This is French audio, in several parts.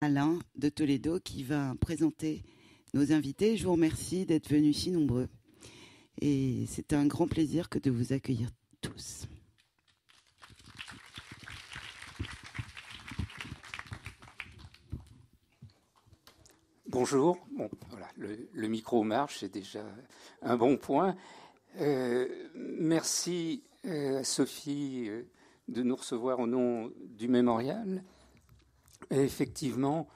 Alain de Toledo qui va présenter nos invités. Je vous remercie d'être venus si nombreux. Et c'est un grand plaisir que de vous accueillir tous. Bonjour. Bon, voilà, le micro marche, c'est déjà un bon point. Merci à Sophie de nous recevoir au nom du mémorial. Et effectivement,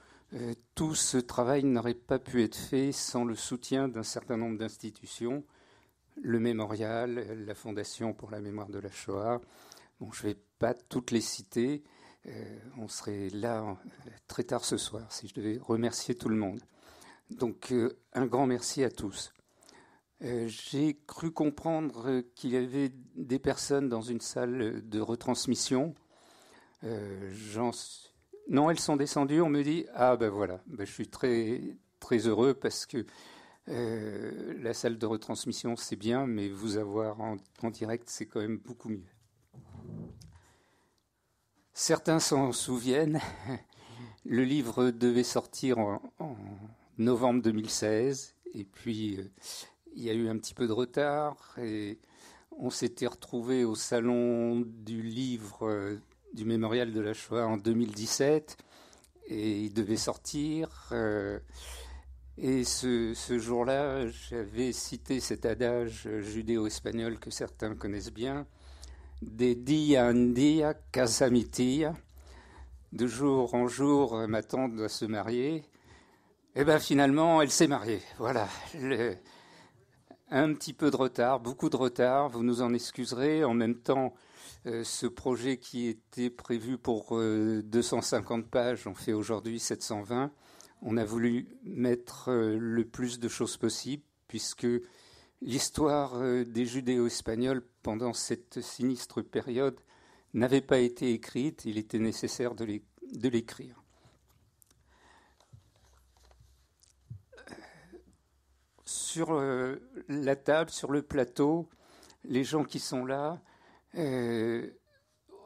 tout ce travail n'aurait pas pu être fait sans le soutien d'un certain nombre d'institutions, le mémorial, la Fondation pour la mémoire de la Shoah. Bon, je ne vais pas toutes les citer. On serait là très tard ce soir si je devais remercier tout le monde. Donc, un grand merci à tous. J'ai cru comprendre qu'il y avait des personnes dans une salle de retransmission. Non, elles sont descendues. On me dit « Ah ben voilà, ben, je suis très, très heureux parce que la salle de retransmission, c'est bien, mais vous avoir en direct, c'est quand même beaucoup mieux. » Certains s'en souviennent. Le livre devait sortir en novembre 2016, et puis il y a eu un petit peu de retard, et on s'était retrouvé au salon du livre du Mémorial de la Shoah en 2017, et il devait sortir. Et ce jour-là, j'avais cité cet adage judéo-espagnol que certains connaissent bien, de día en día casa mi tía. De jour en jour, ma tante doit se marier. Et bien finalement, elle s'est mariée. Voilà. Un petit peu de retard, beaucoup de retard, vous nous en excuserez. En même temps, ce projet qui était prévu pour 250 pages, on fait aujourd'hui 720. On a voulu mettre le plus de choses possible, puisque l'histoire des judéo-espagnols pendant cette sinistre période n'avait pas été écrite. Il était nécessaire de l'écrire. Sur la table, sur le plateau, les gens qui sont là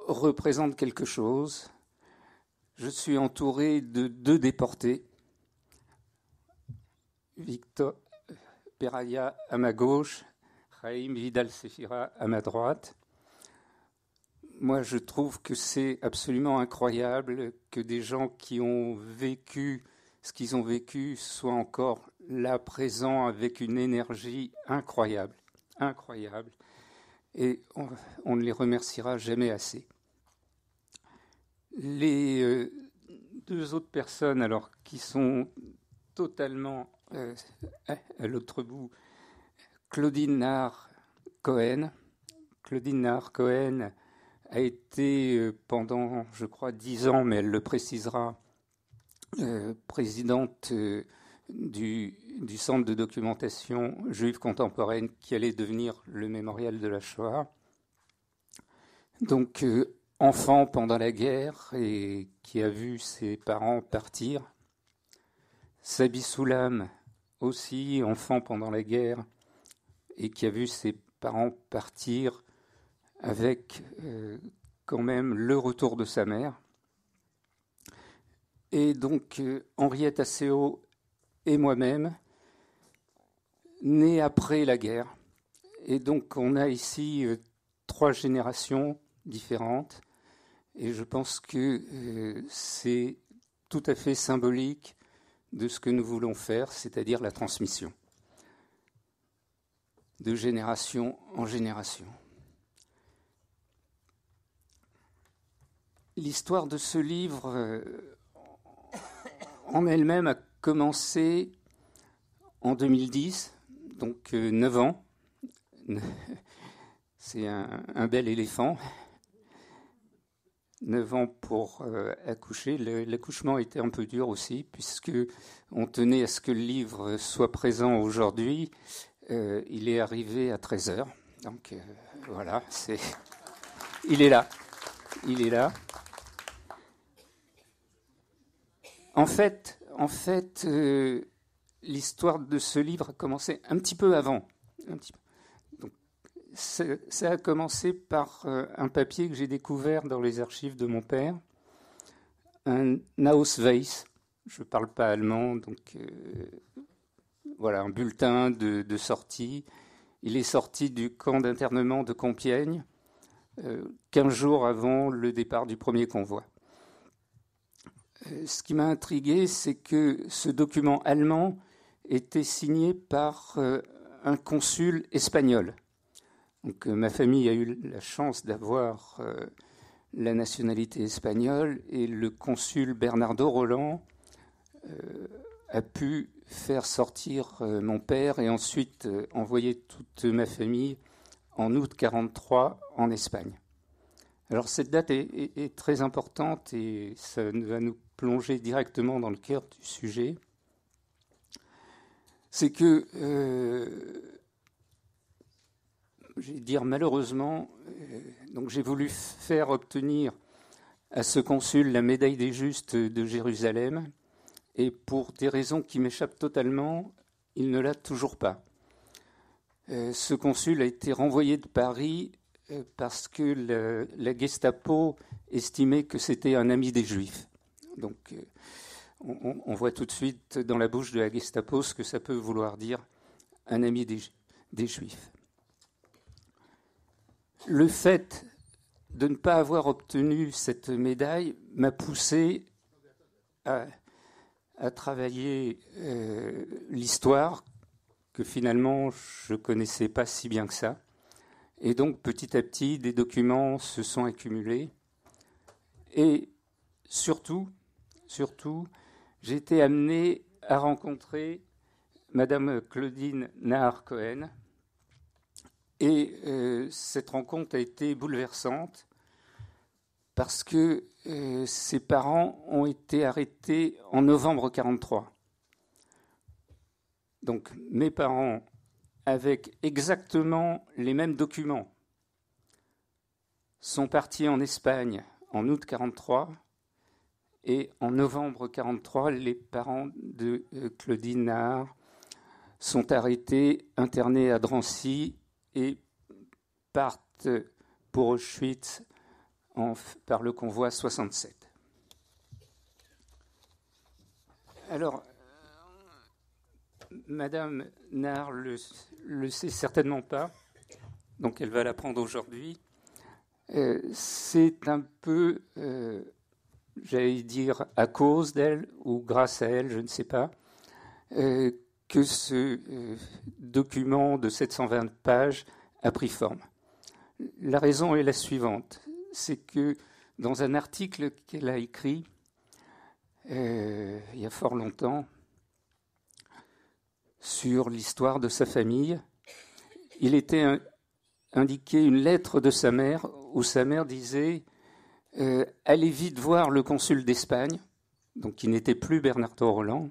représentent quelque chose. Je suis entouré de 2 déportés. Victor Peraya à ma gauche, Jaime Vidal-Sefira à ma droite. Moi, je trouve que c'est absolument incroyable que des gens qui ont vécu ce qu'ils ont vécu soient encore là, présents, avec une énergie incroyable, incroyable. Et on ne les remerciera jamais assez. Les 2 autres personnes, alors, qui sont totalement à l'autre bout, Claudine Nahar-Cohen. Claudine Nahar-Cohen a été pendant, je crois, 10 ans, mais elle le précisera, présidente du Centre de documentation juive contemporaine qui allait devenir le mémorial de la Shoah. Donc, enfant pendant la guerre et qui a vu ses parents partir. Sabi Soulam, aussi enfant pendant la guerre et qui a vu ses parents partir avec quand même le retour de sa mère. Et donc Henriette Asseo et moi-même, nés après la guerre. Et donc on a ici 3 générations différentes. Et je pense que c'est tout à fait symbolique de ce que nous voulons faire, c'est-à-dire la transmission, de génération en génération. L'histoire de ce livre en elle-même a commencé en 2010, donc 9 ans. C'est un bel éléphant. 9 ans pour accoucher. L'accouchement était un peu dur aussi, puisque on tenait à ce que le livre soit présent aujourd'hui. Il est arrivé à 13h. Donc voilà, il est là. Il est là. En fait, l'histoire de ce livre a commencé un petit peu avant. Donc, ça a commencé par un papier que j'ai découvert dans les archives de mon père, un Ausweis, je ne parle pas allemand, donc voilà, un bulletin de sortie. Il est sorti du camp d'internement de Compiègne 15 jours avant le départ du premier convoi. Ce qui m'a intrigué, c'est que ce document allemand était signé par un consul espagnol. Donc, ma famille a eu la chance d'avoir la nationalité espagnole et le consul Bernardo Roland a pu faire sortir mon père et ensuite envoyer toute ma famille en août 1943 en Espagne. Alors cette date est très importante et ça va nous plonger directement dans le cœur du sujet. C'est que, je vais dire malheureusement, donc j'ai voulu faire obtenir à ce consul la médaille des Justes de Jérusalem et pour des raisons qui m'échappent totalement, il ne l'a toujours pas. Ce consul a été renvoyé de Paris parce que la Gestapo estimait que c'était un ami des Juifs. Donc on voit tout de suite dans la bouche de la Gestapo ce que ça peut vouloir dire un ami des Juifs. Le fait de ne pas avoir obtenu cette médaille m'a poussé à travailler l'histoire que finalement je ne connaissais pas si bien que ça. Et donc petit à petit, des documents se sont accumulés. Et surtout, j'ai été amené à rencontrer Madame Claudine Nahar-Cohen. Et cette rencontre a été bouleversante parce que ses parents ont été arrêtés en novembre 1943. Donc mes parents, avec exactement les mêmes documents, sont partis en Espagne en août 1943 et en novembre 1943, les parents de Claudine Nahar sont arrêtés, internés à Drancy et partent pour Auschwitz par le convoi 67. Alors, Madame Nahar le sait certainement pas, donc elle va l'apprendre aujourd'hui. C'est un peu, j'allais dire, à cause d'elle ou grâce à elle, je ne sais pas, que ce document de 720 pages a pris forme. La raison est la suivante, c'est que dans un article qu'elle a écrit il y a fort longtemps sur l'histoire de sa famille, il était indiqué une lettre de sa mère où sa mère disait « Allez vite voir le consul d'Espagne », donc qui n'était plus Bernardo Roland,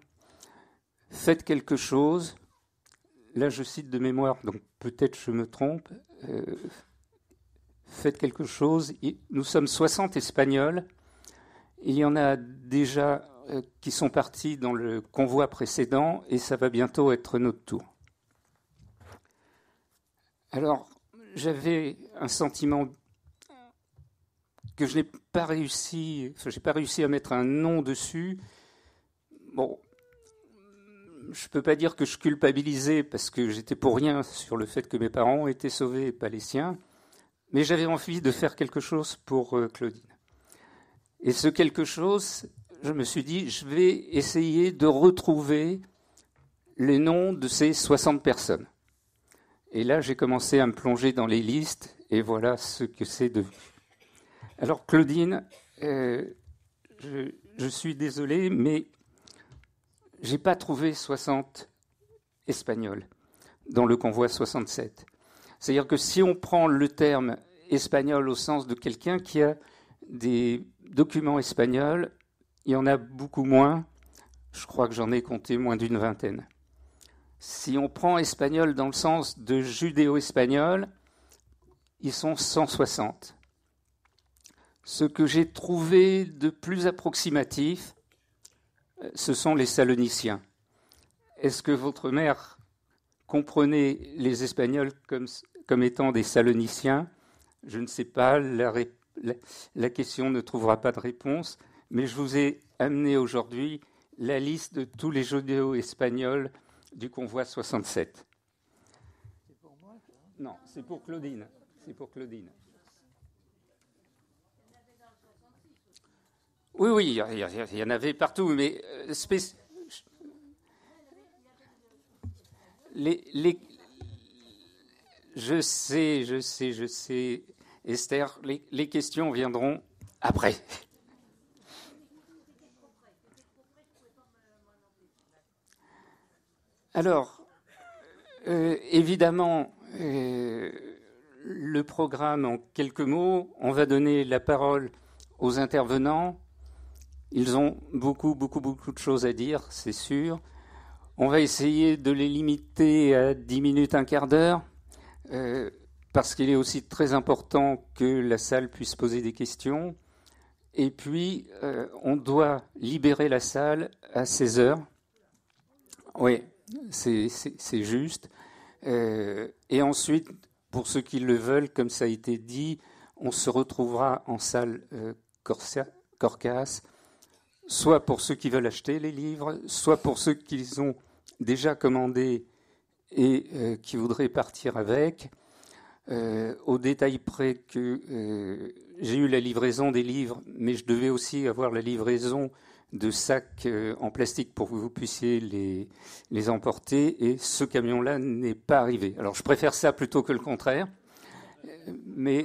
« Faites quelque chose », là je cite de mémoire, donc peut-être je me trompe, faites quelque chose. Nous sommes 60 Espagnols. Il y en a déjà qui sont partis dans le convoi précédent et ça va bientôt être notre tour. Alors, j'avais un sentiment que je n'ai pas réussi, j'ai pas réussi à mettre un nom dessus. Bon, je ne peux pas dire que je culpabilisais parce que j'étais pour rien sur le fait que mes parents ont été sauvés et pas les siens. Mais j'avais envie de faire quelque chose pour Claudine. Et ce quelque chose, je me suis dit, je vais essayer de retrouver les noms de ces 60 personnes. Et là, j'ai commencé à me plonger dans les listes, et voilà ce que c'est devenu. Alors, Claudine, je suis désolé, mais je n'ai pas trouvé 60 Espagnols dans le convoi 67. C'est-à-dire que si on prend le terme espagnol au sens de quelqu'un qui a des documents espagnols, il y en a beaucoup moins. Je crois que j'en ai compté moins d'une vingtaine. Si on prend espagnol dans le sens de judéo-espagnol, ils sont 160. Ce que j'ai trouvé de plus approximatif, ce sont les Saloniciens. Est-ce que votre mère comprenait les Espagnols comme étant des Saloniciens ? Je ne sais pas, la question ne trouvera pas de réponse, mais je vous ai amené aujourd'hui la liste de tous les judéo-espagnols du convoi 67. C'est pour moi, ça? Non, c'est pour Claudine. C'est pour Claudine. Oui, oui, il y en avait partout, mais je sais, Esther, les questions viendront après. Alors, évidemment, le programme en quelques mots, on va donner la parole aux intervenants. Ils ont beaucoup de choses à dire, c'est sûr. On va essayer de les limiter à 10 minutes, un quart d'heure, parce qu'il est aussi très important que la salle puisse poser des questions. Et puis, on doit libérer la salle à 16 heures. Oui, c'est juste. Et ensuite, pour ceux qui le veulent, comme ça a été dit, on se retrouvera en salle Corcas, soit pour ceux qui veulent acheter les livres, soit pour ceux qui ont déjà commandé et qui voudraient partir avec. Au détail près que j'ai eu la livraison des livres, mais je devais aussi avoir la livraison de sacs en plastique pour que vous puissiez les emporter, et ce camion-là n'est pas arrivé. Alors je préfère ça plutôt que le contraire, mais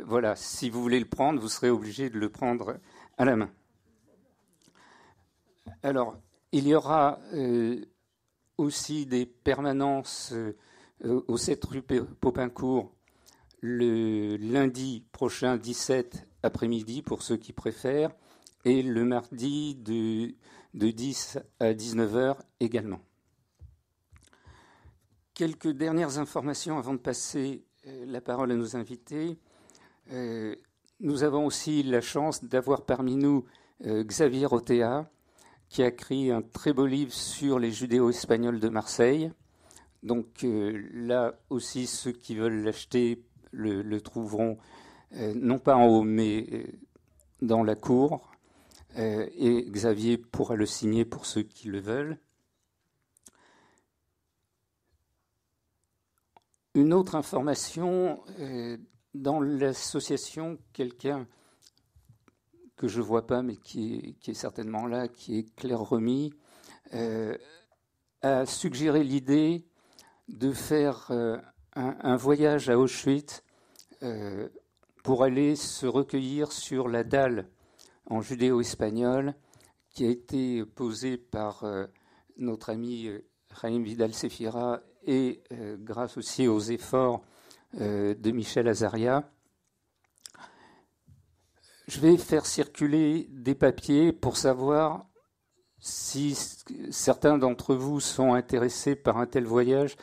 voilà, si vous voulez le prendre, vous serez obligé de le prendre à la main. Alors, il y aura aussi des permanences au 7 rue Popincourt le lundi prochain 17 après-midi pour ceux qui préfèrent, et le mardi de 10 à 19h également. Quelques dernières informations avant de passer la parole à nos invités. Nous avons aussi la chance d'avoir parmi nous Xavier Rotea, qui a écrit un très beau livre sur les judéo-espagnols de Marseille. Donc là aussi, ceux qui veulent l'acheter le trouveront non pas en haut, mais dans la cour. Et Xavier pourra le signer pour ceux qui le veulent. Une autre information, dans l'association, quelqu'un que je ne vois pas, mais qui est certainement là, qui est Claire Remy, a suggéré l'idée de faire un voyage à Auschwitz pour aller se recueillir sur la dalle en judéo-espagnol qui a été posée par notre ami Jaime Vidal-Sefira et grâce aussi aux efforts de Michel Azaria. Je vais faire circuler des papiers pour savoir si certains d'entre vous sont intéressés par un tel voyage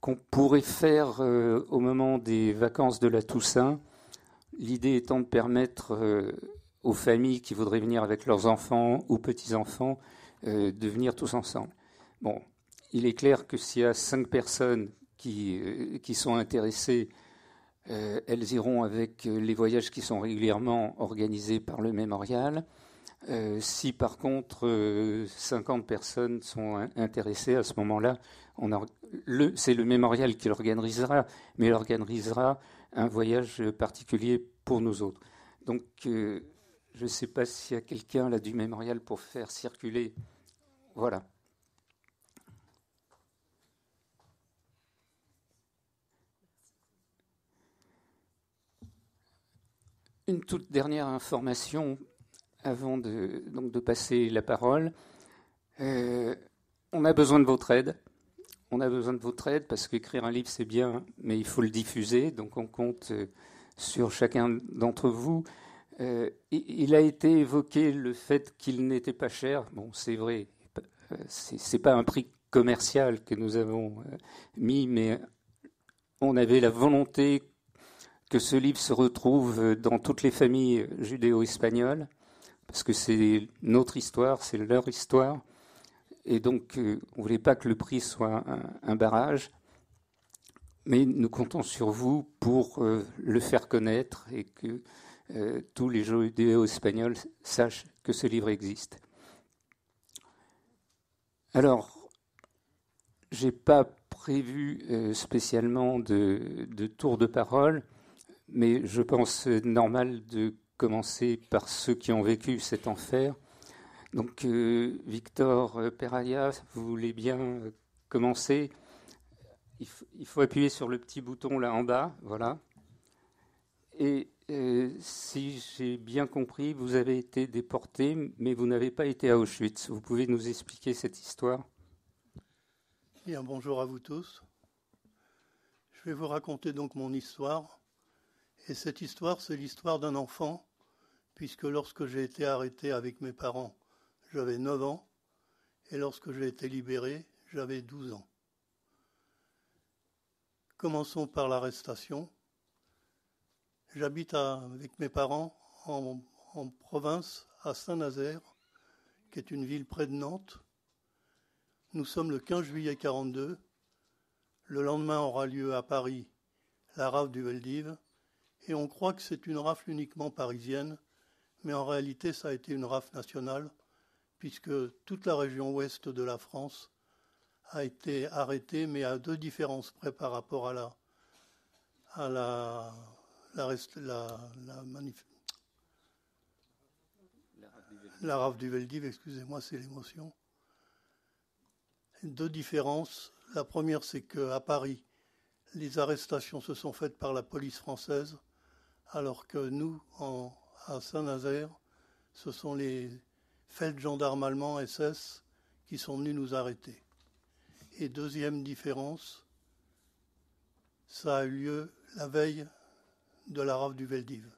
qu'on pourrait faire au moment des vacances de la Toussaint. L'idée étant de permettre aux familles qui voudraient venir avec leurs enfants ou petits-enfants de venir tous ensemble. Bon, il est clair que s'il y a 5 personnes qui sont intéressées, elles iront avec les voyages qui sont régulièrement organisés par le mémorial. Si par contre 50 personnes sont intéressées, à ce moment-là, c'est le mémorial qui l'organisera, mais il organisera un voyage particulier pour nous autres. Donc je ne sais pas s'il y a quelqu'un là du mémorial pour faire circuler. Voilà. Une toute dernière information avant de passer la parole. On a besoin de votre aide. On a besoin de votre aide parce qu'écrire un livre, c'est bien, mais il faut le diffuser. Donc on compte sur chacun d'entre vous. Il a été évoqué le fait qu'il n'était pas cher. Bon, c'est vrai, c'est pas un prix commercial que nous avons mis, mais on avait la volonté que ce livre se retrouve dans toutes les familles judéo-espagnoles, parce que c'est notre histoire, c'est leur histoire, et donc on ne voulait pas que le prix soit un barrage, mais nous comptons sur vous pour le faire connaître et que tous les judéo-espagnols sachent que ce livre existe. Alors, j'ai pas prévu spécialement de tour de parole, mais je pense normal de commencer par ceux qui ont vécu cet enfer. Donc, Victor Peraya, vous voulez bien commencer? Il faut appuyer sur le petit bouton là en bas, voilà. Et si j'ai bien compris, vous avez été déporté, mais vous n'avez pas été à Auschwitz. Vous pouvez nous expliquer cette histoire? Bien, bonjour à vous tous. Je vais vous raconter donc mon histoire. Et cette histoire, c'est l'histoire d'un enfant, puisque lorsque j'ai été arrêté avec mes parents, j'avais 9 ans, et lorsque j'ai été libéré, j'avais 12 ans. Commençons par l'arrestation. J'habite avec mes parents en province, à Saint-Nazaire, qui est une ville près de Nantes. Nous sommes le 15 juillet 1942. Le lendemain aura lieu à Paris la rafle du Veldiv. Et on croit que c'est une rafle uniquement parisienne, mais en réalité ça a été une rafle nationale, puisque toute la région ouest de la France a été arrêtée, mais à 2 différences près par rapport à la rafle du Veldiv, excusez-moi, c'est l'émotion. 2 différences. La première, c'est qu'à Paris, les arrestations se sont faites par la police française, alors que nous, à Saint-Nazaire, ce sont les feldgendarmes allemands SS qui sont venus nous arrêter. Et deuxième différence, ça a eu lieu la veille de la rafle du Veldiv.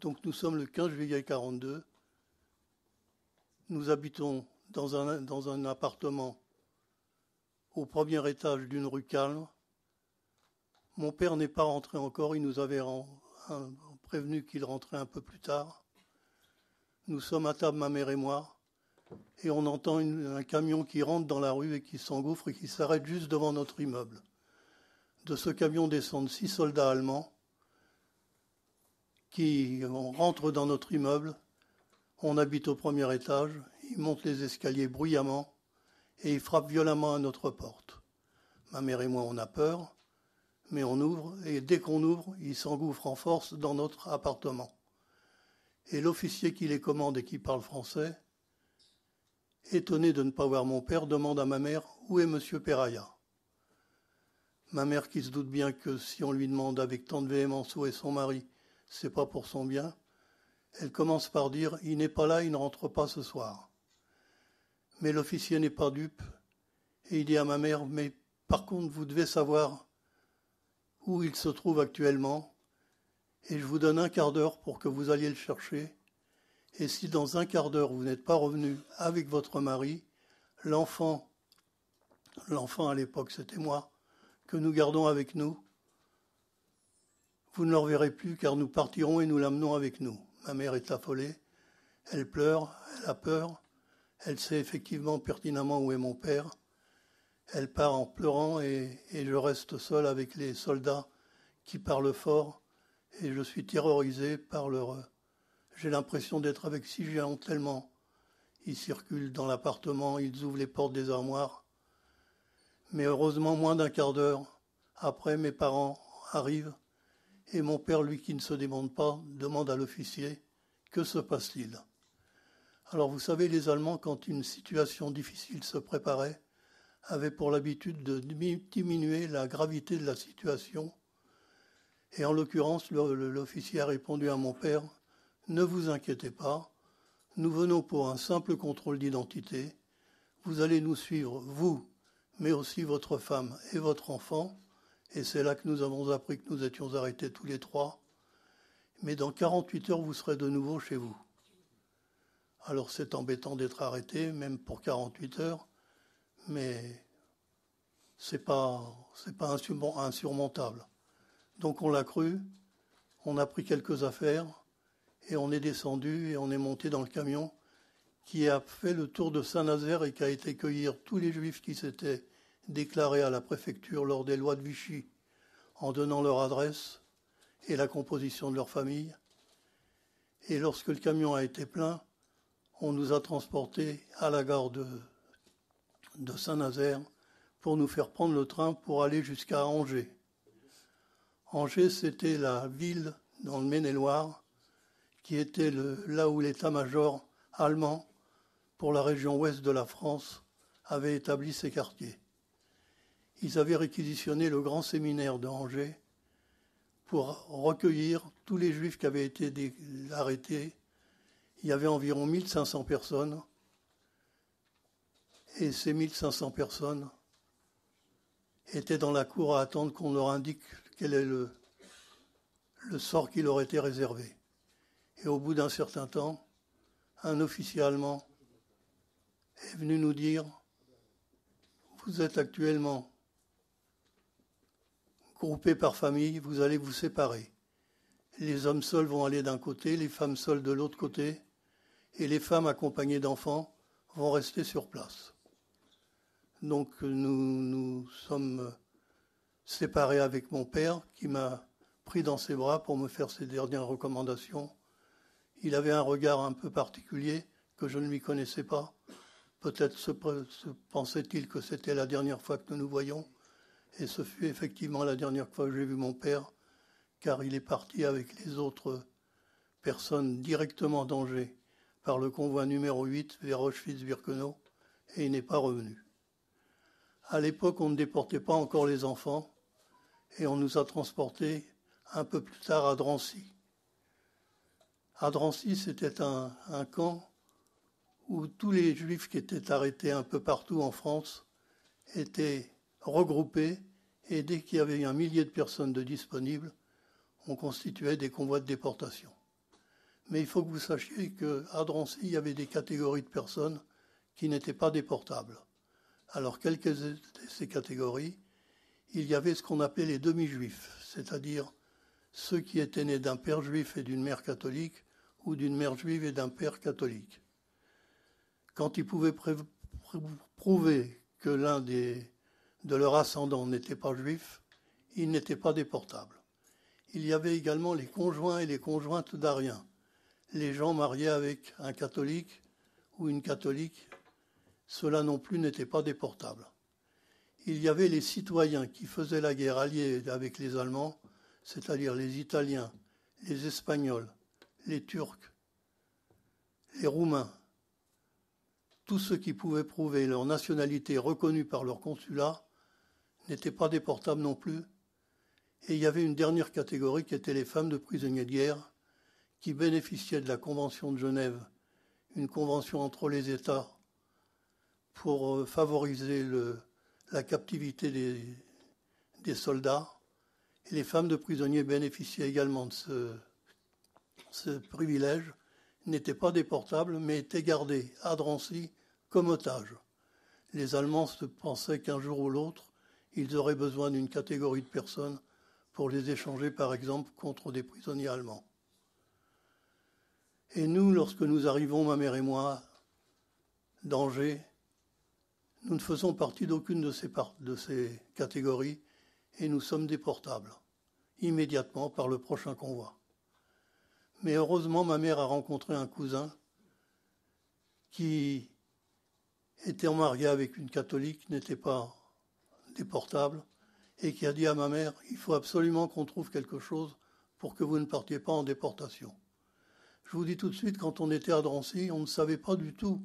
Donc nous sommes le 15 juillet 1942. Nous habitons dans un appartement au premier étage d'une rue Calme. Mon père n'est pas rentré encore, il nous avait prévenu qu'il rentrait un peu plus tard. Nous sommes à table, ma mère et moi, et on entend un camion qui rentre dans la rue et qui s'engouffre et qui s'arrête juste devant notre immeuble. De ce camion descendent 6 soldats allemands qui rentrent dans notre immeuble. On habite au premier étage, ils montent les escaliers bruyamment et ils frappent violemment à notre porte. Ma mère et moi, on a peur, mais on ouvre, et dès qu'on ouvre, ils s'engouffrent en force dans notre appartement. Et l'officier qui les commande et qui parle français, étonné de ne pas voir mon père, demande à ma mère « Où est monsieur Peraya ?» Ma mère, qui se doute bien que si on lui demande avec tant de véhémence où est son mari, c'est pas pour son bien, elle commence par dire « Il n'est pas là, il ne rentre pas ce soir ». Mais l'officier n'est pas dupe, et il dit à ma mère « Mais par contre, vous devez savoir où il se trouve actuellement, et je vous donne un quart d'heure pour que vous alliez le chercher. Et si dans un quart d'heure vous n'êtes pas revenu avec votre mari, l'enfant à l'époque c'était moi, que nous gardons avec nous, vous ne le reverrez plus car nous partirons et nous l'amenons avec nous. » Ma mère est affolée, elle pleure, elle a peur, elle sait effectivement pertinemment où est mon père. Elle part en pleurant et je reste seul avec les soldats qui parlent fort et je suis terrorisé par leur... J'ai l'impression d'être avec 6 géants tellement ils circulent dans l'appartement, ils ouvrent les portes des armoires. Mais heureusement, moins d'un quart d'heure après, mes parents arrivent et mon père, lui qui ne se demande pas, demande à l'officier « Que se passe-t-il » Alors vous savez, les Allemands, quand une situation difficile se préparait, avaient pour l'habitude de diminuer la gravité de la situation. Et en l'occurrence, l'officier a répondu à mon père « Ne vous inquiétez pas, nous venons pour un simple contrôle d'identité. Vous allez nous suivre, vous, mais aussi votre femme et votre enfant. » Et c'est là que nous avons appris que nous étions arrêtés tous les 3. Mais dans 48 heures, vous serez de nouveau chez vous. Alors c'est embêtant d'être arrêté, même pour 48 heures, mais c'est pas insurmontable. Donc on l'a cru, on a pris quelques affaires et on est descendu et on est monté dans le camion qui a fait le tour de Saint-Nazaire et qui a été cueillir tous les juifs qui s'étaient déclarés à la préfecture lors des lois de Vichy en donnant leur adresse et la composition de leur famille. Et lorsque le camion a été plein, on nous a transportés à la gare de Saint-Nazaire pour nous faire prendre le train pour aller jusqu'à Angers. Angers, c'était la ville dans le Maine-et-Loire qui était là où l'état-major allemand pour la région ouest de la France avait établi ses quartiers. Ils avaient réquisitionné le grand séminaire de Angers pour recueillir tous les juifs qui avaient été arrêtés. Il y avait environ 1500 personnes. Et ces 1500 personnes étaient dans la cour à attendre qu'on leur indique quel est le sort qui leur était réservé. Et au bout d'un certain temps, un officier allemand est venu nous dire « Vous êtes actuellement groupés par famille, vous allez vous séparer. Les hommes seuls vont aller d'un côté, les femmes seules de l'autre côté, et les femmes accompagnées d'enfants vont rester sur place. » Donc nous sommes séparés avec mon père qui m'a pris dans ses bras pour me faire ses dernières recommandations. Il avait un regard un peu particulier que je ne lui connaissais pas. Peut-être se pensait-il que c'était la dernière fois que nous nous voyions. Et ce fut effectivement la dernière fois que j'ai vu mon père, car il est parti avec les autres personnes directement d'Angers par le convoi numéro 8 vers Auschwitz-Birkenau, et il n'est pas revenu. À l'époque, on ne déportait pas encore les enfants, et on nous a transportés un peu plus tard à Drancy. À Drancy, c'était un camp où tous les juifs qui étaient arrêtés un peu partout en France étaient regroupés, et dès qu'il y avait 1 millier de personnes de disponibles, on constituait des convois de déportation. Mais il faut que vous sachiez qu'à Drancy, il y avait des catégories de personnes qui n'étaient pas déportables. Alors, quelles étaient ces catégories? Il y avait ce qu'on appelait les demi-juifs, c'est-à-dire ceux qui étaient nés d'un père juif et d'une mère catholique, ou d'une mère juive et d'un père catholique. Quand ils pouvaient prouver que l'un de leurs ascendants n'était pas juif, ils n'étaient pas déportables. Il y avait également les conjoints et les conjointes d'Ariens, les gens mariés avec un catholique ou une catholique. Cela non plus n'était pas déportable. Il y avait les citoyens qui faisaient la guerre alliés avec les Allemands, c'est-à-dire les Italiens, les Espagnols, les Turcs, les Roumains, tous ceux qui pouvaient prouver leur nationalité reconnue par leur consulat n'étaient pas déportables non plus. Et il y avait une dernière catégorie qui était les femmes de prisonniers de guerre qui bénéficiaient de la Convention de Genève, une convention entre les États pour favoriser la captivité des soldats. Et les femmes de prisonniers bénéficiaient également de ce privilège, n'étaient pas déportables, mais étaient gardées à Drancy comme otages. Les Allemands se pensaient qu'un jour ou l'autre, ils auraient besoin d'une catégorie de personnes pour les échanger, par exemple, contre des prisonniers allemands. Et nous, lorsque nous arrivons, ma mère et moi, d'Angers, nous ne faisons partie d'aucune de ces catégories et nous sommes déportables immédiatement par le prochain convoi. Mais heureusement, ma mère a rencontré un cousin qui était marié avec une catholique, n'était pas déportable, et qui a dit à ma mère « Il faut absolument qu'on trouve quelque chose pour que vous ne partiez pas en déportation ». Je vous dis tout de suite, quand on était à Drancy, on ne savait pas du tout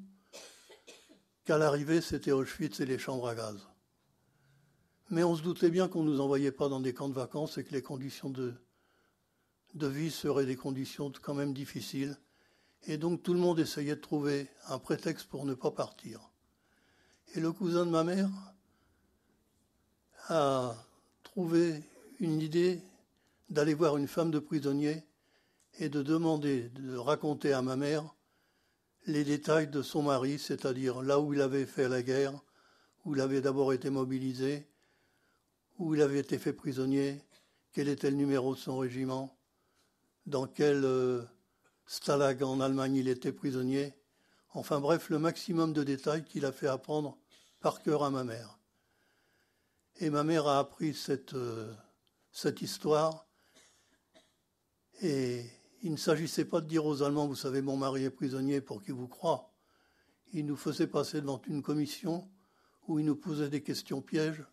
qu'à l'arrivée, c'était Auschwitz et les chambres à gaz. Mais on se doutait bien qu'on ne nous envoyait pas dans des camps de vacances et que les conditions de vie seraient des conditions quand même difficiles. Et donc tout le monde essayait de trouver un prétexte pour ne pas partir. Et le cousin de ma mère a trouvé une idée d'aller voir une femme de prisonnier et de raconter à ma mère les détails de son mari, c'est-à-dire là où il avait fait la guerre, où il avait d'abord été mobilisé, où il avait été fait prisonnier, quel était le numéro de son régiment, dans quel stalag en Allemagne il était prisonnier. Enfin bref, le maximum de détails qu'il a fait apprendre par cœur à ma mère. Et ma mère a appris cette histoire. Et il ne s'agissait pas de dire aux Allemands, vous savez, mon mari est prisonnier pour qu'ils vous croient. Il nous faisait passer devant une commission où ils nous posaient des questions pièges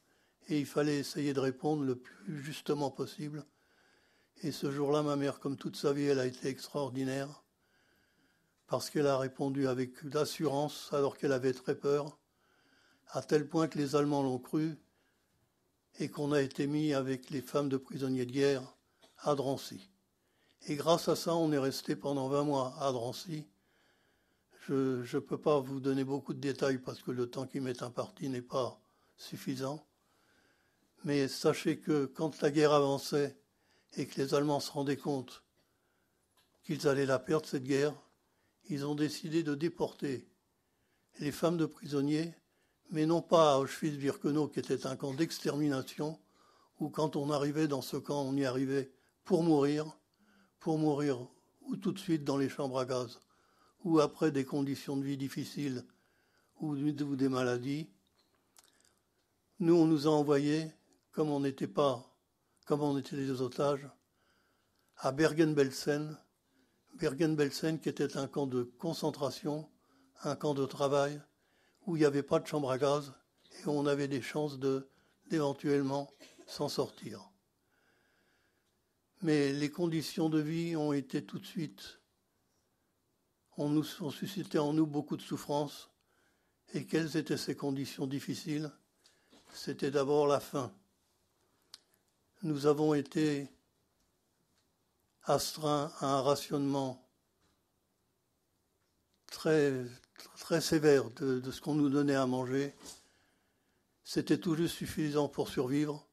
et il fallait essayer de répondre le plus justement possible. Et ce jour-là, ma mère, comme toute sa vie, elle a été extraordinaire parce qu'elle a répondu avec l'assurance alors qu'elle avait très peur, à tel point que les Allemands l'ont cru et qu'on a été mis avec les femmes de prisonniers de guerre à Drancy. Et grâce à ça, on est resté pendant 20 mois à Drancy. Je ne peux pas vous donner beaucoup de détails parce que le temps qui m'est imparti n'est pas suffisant. Mais sachez que quand la guerre avançait et que les Allemands se rendaient compte qu'ils allaient la perdre, cette guerre, ils ont décidé de déporter les femmes de prisonniers, mais non pas à Auschwitz-Birkenau, qui était un camp d'extermination, où quand on arrivait dans ce camp, on y arrivait pour mourir ou tout de suite dans les chambres à gaz, ou après des conditions de vie difficiles ou des maladies. Nous, on nous a envoyés, comme on était des otages, à Bergen-Belsen. Bergen-Belsen qui était un camp de concentration, un camp de travail, où il n'y avait pas de chambre à gaz et où on avait des chances d'éventuellement s'en sortir. Mais les conditions de vie ont été tout de suite, ont suscité en nous beaucoup de souffrance. Et quelles étaient ces conditions difficiles? C'était d'abord la faim. Nous avons été astreints à un rationnement très, très sévère de ce qu'on nous donnait à manger. C'était tout juste suffisant pour survivre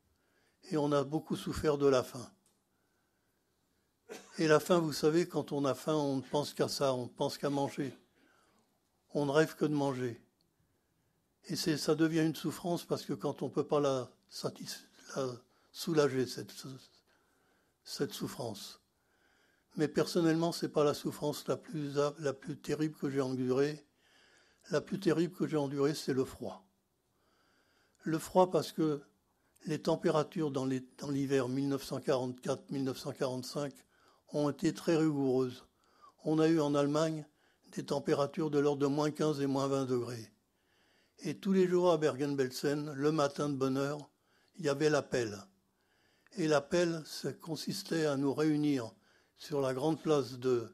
et on a beaucoup souffert de la faim. Et la faim, vous savez, quand on a faim, on ne pense qu'à ça, on ne pense qu'à manger. On ne rêve que de manger. Et ça devient une souffrance parce que quand on ne peut pas la soulager, cette souffrance. Mais personnellement, ce n'est pas la souffrance la plus terrible que j'ai endurée. La plus terrible que j'ai endurée, c'est le froid. Le froid parce que les températures dans l'hiver 1944-1945 ont été très rigoureuses. On a eu en Allemagne des températures de l'ordre de moins 15 et moins 20 degrés. Et tous les jours à Bergen-Belsen, le matin de bonne heure, il y avait l'appel. Et l'appel, ça consistait à nous réunir sur la grande place de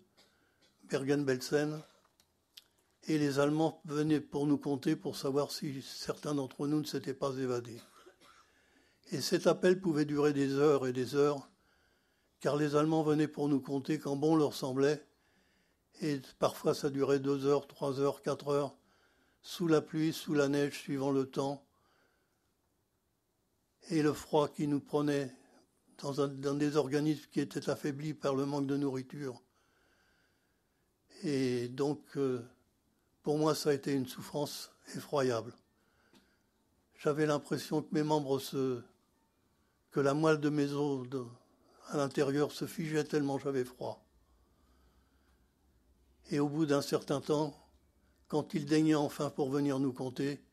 Bergen-Belsen. Et les Allemands venaient pour nous compter pour savoir si certains d'entre nous ne s'étaient pas évadés. Et cet appel pouvait durer des heures et des heures, car les Allemands venaient pour nous compter quand bon leur semblait. Et parfois ça durait 2 heures, 3 heures, 4 heures, sous la pluie, sous la neige, suivant le temps. Et le froid qui nous prenait dans des organismes qui étaient affaiblis par le manque de nourriture. Et donc, pour moi, ça a été une souffrance effroyable. J'avais l'impression que mes membres que la moelle de mes os à l'intérieur se figeait tellement j'avais froid. Et au bout d'un certain temps, quand ils daignaient enfin pour venir nous compter,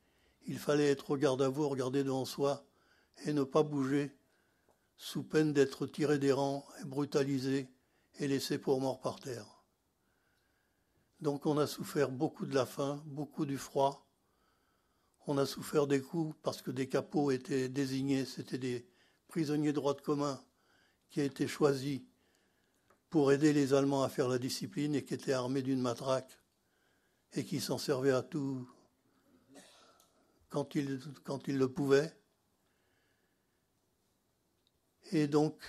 il fallait être au garde à vous, regarder devant soi et ne pas bouger, sous peine d'être tiré des rangs et brutalisé et laissé pour mort par terre. Donc on a souffert beaucoup de la faim, beaucoup du froid. On a souffert des coups parce que des capots étaient désignés, c'était des prisonniers de droit commun qui a été choisi pour aider les Allemands à faire la discipline et qui étaient armés d'une matraque et qui s'en servaient à tout quand ils le pouvaient. Et donc,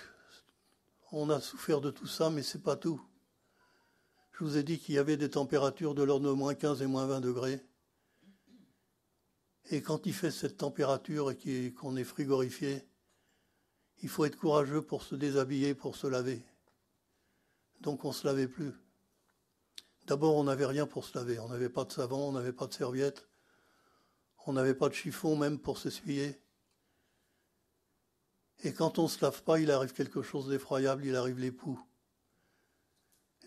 on a souffert de tout ça, mais c'est pas tout. Je vous ai dit qu'il y avait des températures de l'ordre de moins 15 et moins 20 degrés. Et quand il fait cette température et qu'on est frigorifié, il faut être courageux pour se déshabiller, pour se laver. Donc on ne se lavait plus. D'abord, on n'avait rien pour se laver. On n'avait pas de savon, on n'avait pas de serviette. On n'avait pas de chiffon même pour s'essuyer. Et quand on ne se lave pas, il arrive quelque chose d'effroyable, il arrive les poux.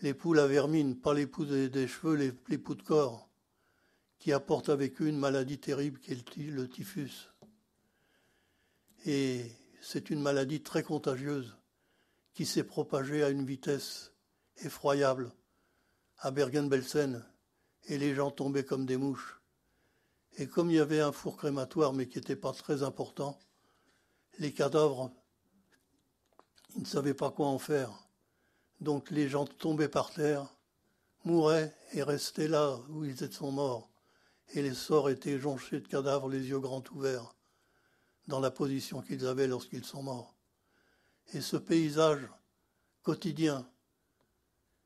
Les poux, la vermine, pas les poux des cheveux, les poux de corps, qui apportent avec eux une maladie terrible qui est le typhus. Et c'est une maladie très contagieuse qui s'est propagée à une vitesse effroyable à Bergen-Belsen et les gens tombaient comme des mouches. Et comme il y avait un four crématoire, mais qui n'était pas très important, les cadavres, ils ne savaient pas quoi en faire. Donc les gens tombaient par terre, mouraient et restaient là où ils sont morts. Et les sorts étaient jonchés de cadavres, les yeux grands ouverts, dans la position qu'ils avaient lorsqu'ils sont morts. Et ce paysage quotidien,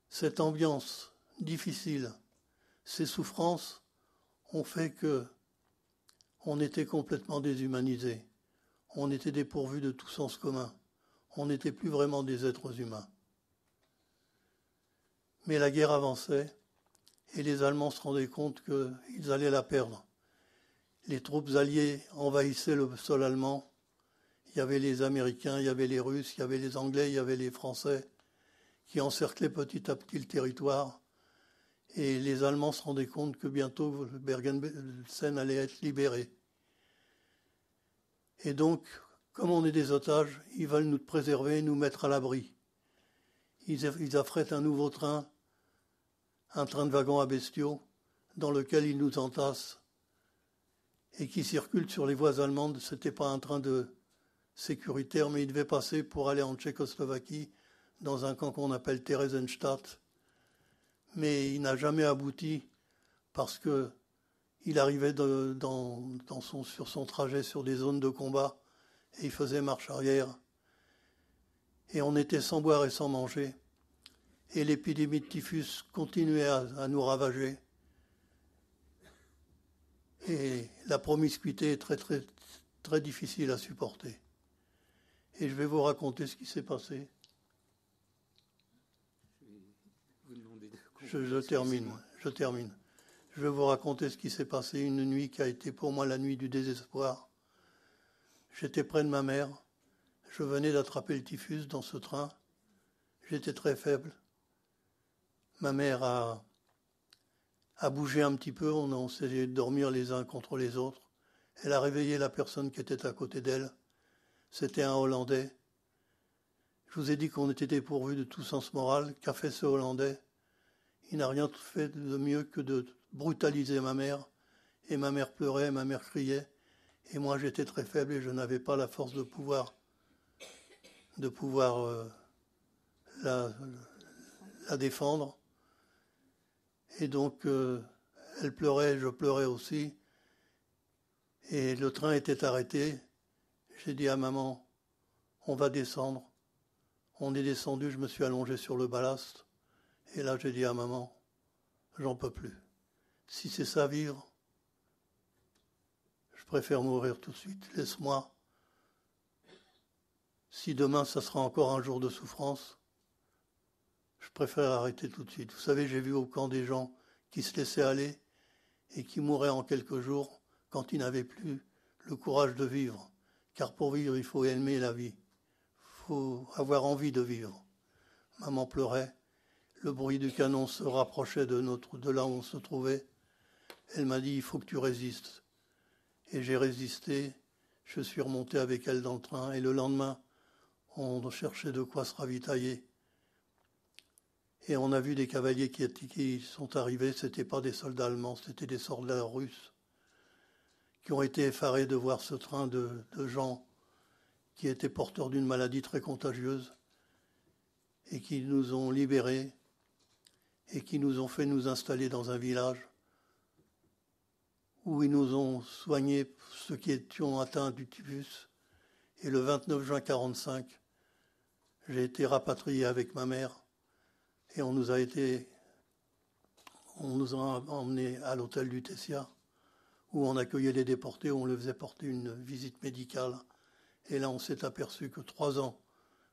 cette ambiance difficile, ces souffrances ont fait que on était complètement déshumanisés. On était dépourvus de tout sens commun. On n'était plus vraiment des êtres humains. Mais la guerre avançait et les Allemands se rendaient compte qu'ils allaient la perdre. Les troupes alliées envahissaient le sol allemand. Il y avait les Américains, il y avait les Russes, il y avait les Anglais, il y avait les Français qui encerclaient petit à petit le territoire. Et les Allemands se rendaient compte que bientôt Bergen-Belsen allait être libéré. Et donc, comme on est des otages, ils veulent nous préserver, nous mettre à l'abri. Ils affrètent un nouveau train, un train de wagons à bestiaux, dans lequel ils nous entassent et qui circule sur les voies allemandes. Ce n'était pas un train sécuritaire, mais il devait passer pour aller en Tchécoslovaquie, dans un camp qu'on appelle Theresienstadt. Mais il n'a jamais abouti parce qu'il arrivait sur son trajet sur des zones de combat et il faisait marche arrière. Et on était sans boire et sans manger. Et l'épidémie de typhus continuait à nous ravager. Et la promiscuité est très, très, très difficile à supporter. Et je vais vous raconter ce qui s'est passé. Je termine. Je vais vous raconter ce qui s'est passé une nuit qui a été pour moi la nuit du désespoir. J'étais près de ma mère. Je venais d'attraper le typhus dans ce train. J'étais très faible. Ma mère a bougé un petit peu. On s'est dormir les uns contre les autres. Elle a réveillé la personne qui était à côté d'elle. C'était un Hollandais. Je vous ai dit qu'on était dépourvu de tout sens moral. Qu'a fait ce Hollandais ? Il n'a rien fait de mieux que de brutaliser ma mère. Et ma mère pleurait, ma mère criait. Et moi, j'étais très faible et je n'avais pas la force de pouvoir la défendre. Et donc, elle pleurait, je pleurais aussi. Et le train était arrêté. J'ai dit à maman, on va descendre. On est descendu, je me suis allongé sur le ballast. Et là, j'ai dit à maman, j'en peux plus. Si c'est ça vivre, je préfère mourir tout de suite. Laisse-moi. Si demain, ça sera encore un jour de souffrance, je préfère arrêter tout de suite. Vous savez, j'ai vu au camp des gens qui se laissaient aller et qui mouraient en quelques jours quand ils n'avaient plus le courage de vivre. Car pour vivre, il faut aimer la vie. Il faut avoir envie de vivre. Maman pleurait. Le bruit du canon se rapprochait de là où on se trouvait. Elle m'a dit, il faut que tu résistes. Et j'ai résisté. Je suis remonté avec elle dans le train. Et le lendemain, on cherchait de quoi se ravitailler. Et on a vu des cavaliers qui sont arrivés. Ce n'étaient pas des soldats allemands, c'était des soldats russes qui ont été effarés de voir ce train de gens qui étaient porteurs d'une maladie très contagieuse et qui nous ont libérés et qui nous ont fait nous installer dans un village où ils nous ont soignés, ceux qui étions atteints du typhus. Et le 29 juin 1945, j'ai été rapatrié avec ma mère et on nous a emmenés à l'hôtel du Tessia où on accueillait les déportés, où on leur faisait porter une visite médicale. Et là, on s'est aperçu que 3 ans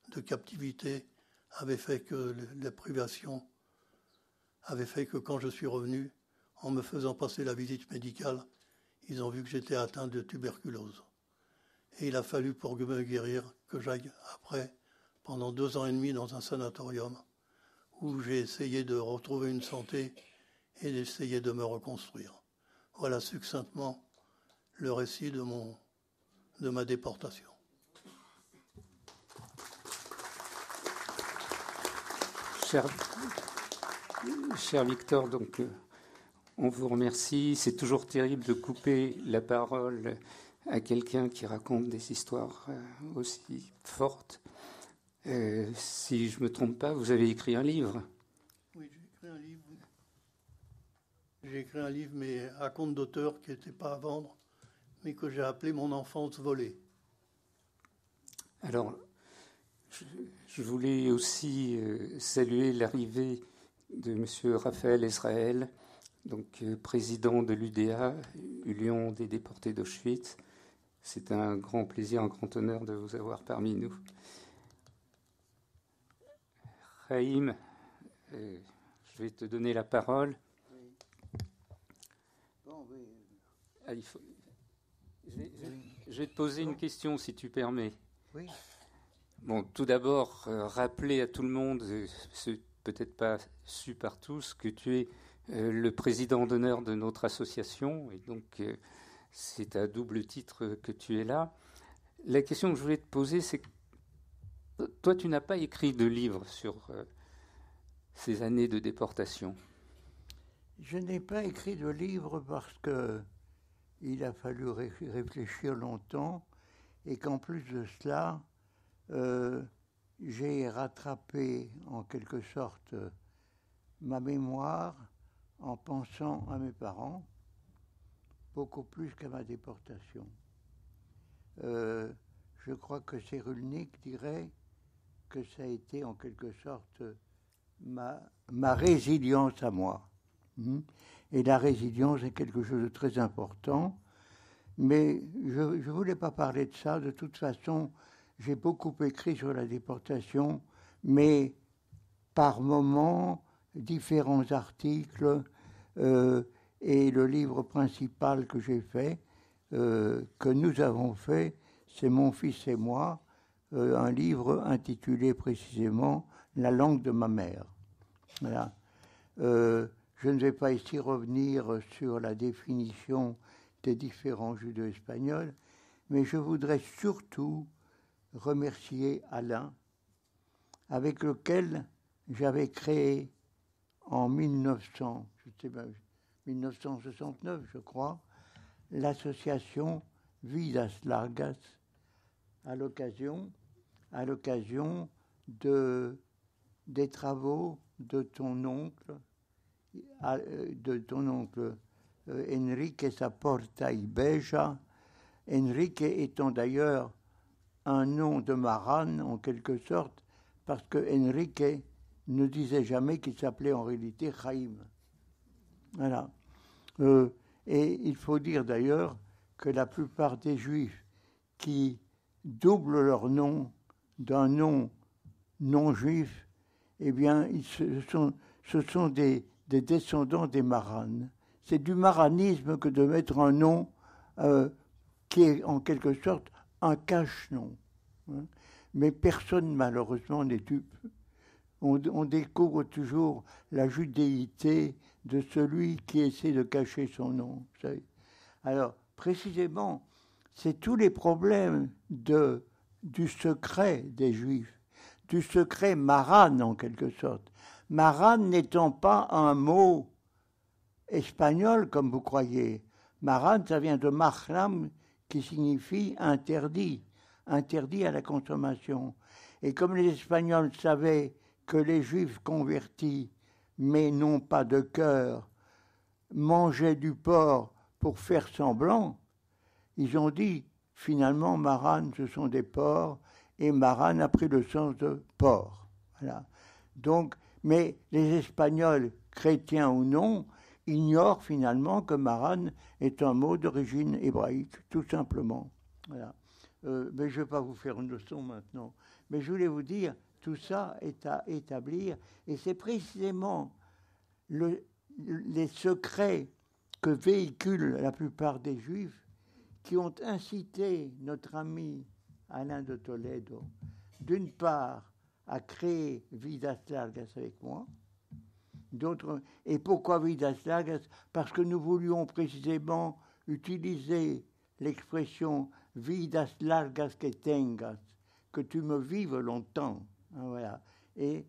de captivité avaient fait que la privation avait fait que quand je suis revenu, en me faisant passer la visite médicale, ils ont vu que j'étais atteint de tuberculose. Et il a fallu, pour me guérir, que j'aille après, pendant 2 ans et demi, dans un sanatorium, où j'ai essayé de retrouver une santé et d'essayer de me reconstruire. Voilà succinctement le récit de ma déportation. Cher Victor, donc On vous remercie. C'est toujours terrible de couper la parole à quelqu'un qui raconte des histoires aussi fortes. Si je ne me trompe pas, vous avez écrit un livre. Oui, j'ai écrit un livre. J'ai écrit un livre, mais à compte d'auteur qui n'était pas à vendre, mais que j'ai appelé Mon enfance volée. Alors, je voulais aussi saluer l'arrivée de M. Raphaël Israël, donc président de l'UDA, Union des déportés d'Auschwitz. C'est un grand plaisir, un grand honneur de vous avoir parmi nous. Chaim, je vais te donner la parole. Oui. Bon, oui. Ah, je vais te poser une question, si tu permets. Oui. Bon, tout d'abord, rappeler à tout le monde, c'est peut-être pas su par tous, que tu es le président d'honneur de notre association, et donc c'est à double titre que tu es là. La question que je voulais te poser, c'est que toi, tu n'as pas écrit de livre sur ces années de déportation. Je n'ai pas écrit de livre parce qu'il a fallu réfléchir longtemps et qu'en plus de cela, j'ai rattrapé en quelque sorte ma mémoire en pensant à mes parents, beaucoup plus qu'à ma déportation. Je crois que Cyrulnik dirait que ça a été en quelque sorte ma résilience à moi. Et la résilience est quelque chose de très important. Mais je ne voulais pas parler de ça. De toute façon, j'ai beaucoup écrit sur la déportation, mais par moments, différents articles, et le livre principal que j'ai fait, que nous avons fait, c'est Mon fils et moi, un livre intitulé précisément La langue de ma mère. Voilà. Je ne vais pas ici revenir sur la définition des différents judéo-espagnols, mais je voudrais surtout remercier Alain, avec lequel j'avais créé en 1969, je crois, l'association Vidas Largas, à l'occasion des travaux de ton oncle Enrique Saporta y Beja, Enrique étant d'ailleurs un nom de marane en quelque sorte, parce que Enrique ne disait jamais qu'il s'appelait en réalité Chaim. Voilà. Et il faut dire d'ailleurs que la plupart des Juifs qui doublent leur nom d'un nom non juif, eh bien, ce sont des descendants des maranes. C'est du maranisme que de mettre un nom qui est en quelque sorte un cache-nom. Hein. Mais personne, malheureusement, n'est dupe. On découvre toujours la judéité de celui qui essaie de cacher son nom. Alors, précisément, c'est tous les problèmes du secret des Juifs, du secret marane en quelque sorte. Marane n'étant pas un mot espagnol comme vous croyez. Marane, ça vient de mahram, qui signifie interdit, interdit à la consommation. Et comme les Espagnols savaient que les Juifs convertis, mais non pas de cœur, mangeaient du porc pour faire semblant, ils ont dit, finalement, marane, ce sont des porcs, et marane a pris le sens de porc. Voilà. Donc, mais les Espagnols, chrétiens ou non, ignorent finalement que marane est un mot d'origine hébraïque, tout simplement. Voilà. Mais je ne vais pas vous faire une leçon maintenant. Mais je voulais vous dire, tout ça est à établir, et c'est précisément les secrets que véhiculent la plupart des Juifs qui ont incité notre ami Alain de Toledo, d'une part, à créer Vidas Largas avec moi, et pourquoi Vidas Largas? Parce que nous voulions précisément utiliser l'expression Vidas Largas que tengas, que tu me vives longtemps. Voilà. Et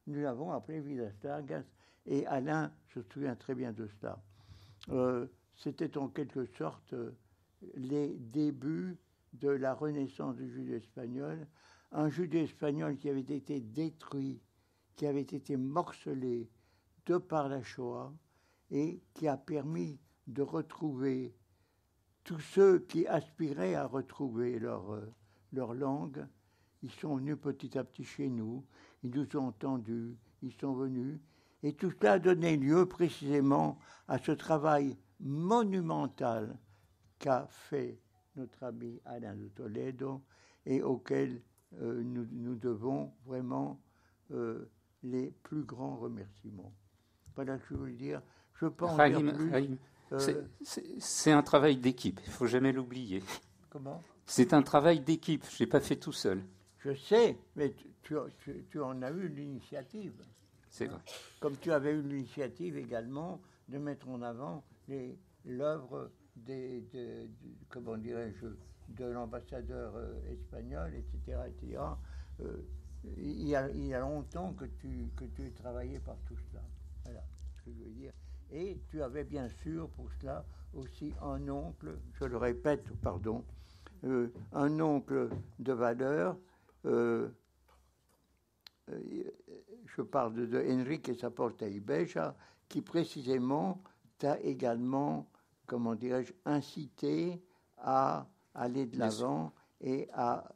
nous l'avons appelé Vidas Largas. Et Alain se souvient très bien de cela. C'était en quelque sorte les débuts de la renaissance du judo espagnol, un judo espagnol qui avait été détruit, qui avait été morcelé de par la Shoah et qui a permis de retrouver tous ceux qui aspiraient à retrouver leur langue. Ils sont venus petit à petit chez nous, ils nous ont entendus, ils sont venus. Et tout cela a donné lieu précisément à ce travail monumental qu'a fait notre ami Alain de Toledo et auquel nous devons vraiment les plus grands remerciements. Voilà ce que je veux dire. Je peux en dire plus. Rahim, c'est un travail d'équipe, il ne faut jamais l'oublier. Comment ? C'est un travail d'équipe, je ne l'ai pas fait tout seul. Je sais, mais tu en as eu l'initiative. C'est vrai. Comme tu avais eu l'initiative également de mettre en avant l'œuvre comment dirais-je, de l'ambassadeur espagnol, etc. etc. Il y a longtemps que tu as travaillé par tout cela. Voilà ce que je veux dire. Et tu avais bien sûr pour cela aussi un oncle, je le répète, pardon, un oncle de valeur. Je parle de Enrique Saporta y Beja, qui précisément t'a également, comment dirais-je, incité à aller de l'avant et à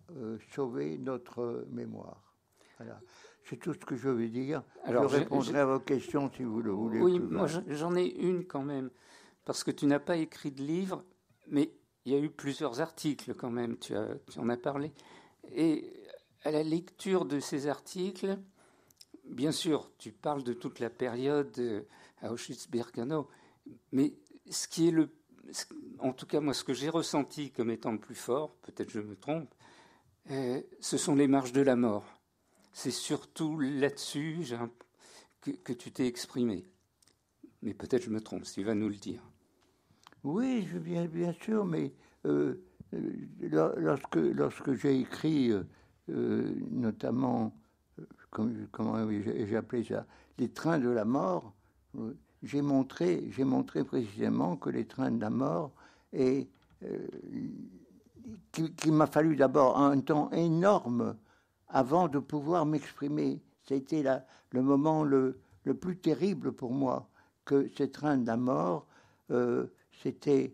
sauver notre mémoire. Voilà. C'est tout ce que je veux dire. Alors, je répondrai à vos questions si vous le voulez. Oui, moi j'en ai une quand même, parce que tu n'as pas écrit de livre, mais il y a eu plusieurs articles quand même, tu en as parlé. Et à la lecture de ces articles, bien sûr, tu parles de toute la période à Auschwitz-Birkenau, mais ce qui est en tout cas moi ce que j'ai ressenti comme étant le plus fort, peut-être je me trompe, ce sont les marches de la mort. C'est surtout là-dessus que tu t'es exprimé. Mais peut-être je me trompe, tu vas nous le dire. Oui, bien sûr, mais lorsque j'ai écrit, notamment, comment j'ai appelé ça, les trains de la mort, j'ai montré précisément que les trains de la mort, qu'il m'a fallu d'abord un temps énorme avant de pouvoir m'exprimer. C'était le moment le plus terrible pour moi, que ces trains de la mort, c'était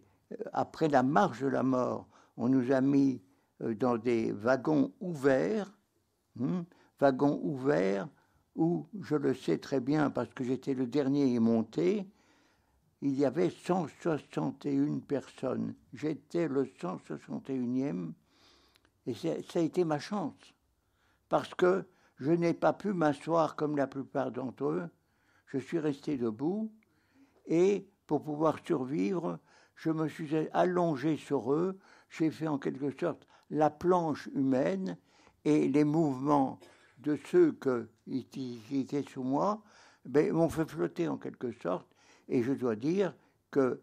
après la marche de la mort, on nous a mis dans des wagons ouverts, où, je le sais très bien parce que j'étais le dernier à monter, il y avait 161 personnes. J'étais le 161e et ça a été ma chance. Parce que je n'ai pas pu m'asseoir comme la plupart d'entre eux. Je suis resté debout et pour pouvoir survivre, je me suis allongé sur eux. J'ai fait en quelque sorte la planche humaine et les mouvements de ceux qui étaient sous moi m'ont fait flotter en quelque sorte. Et je dois dire qu'à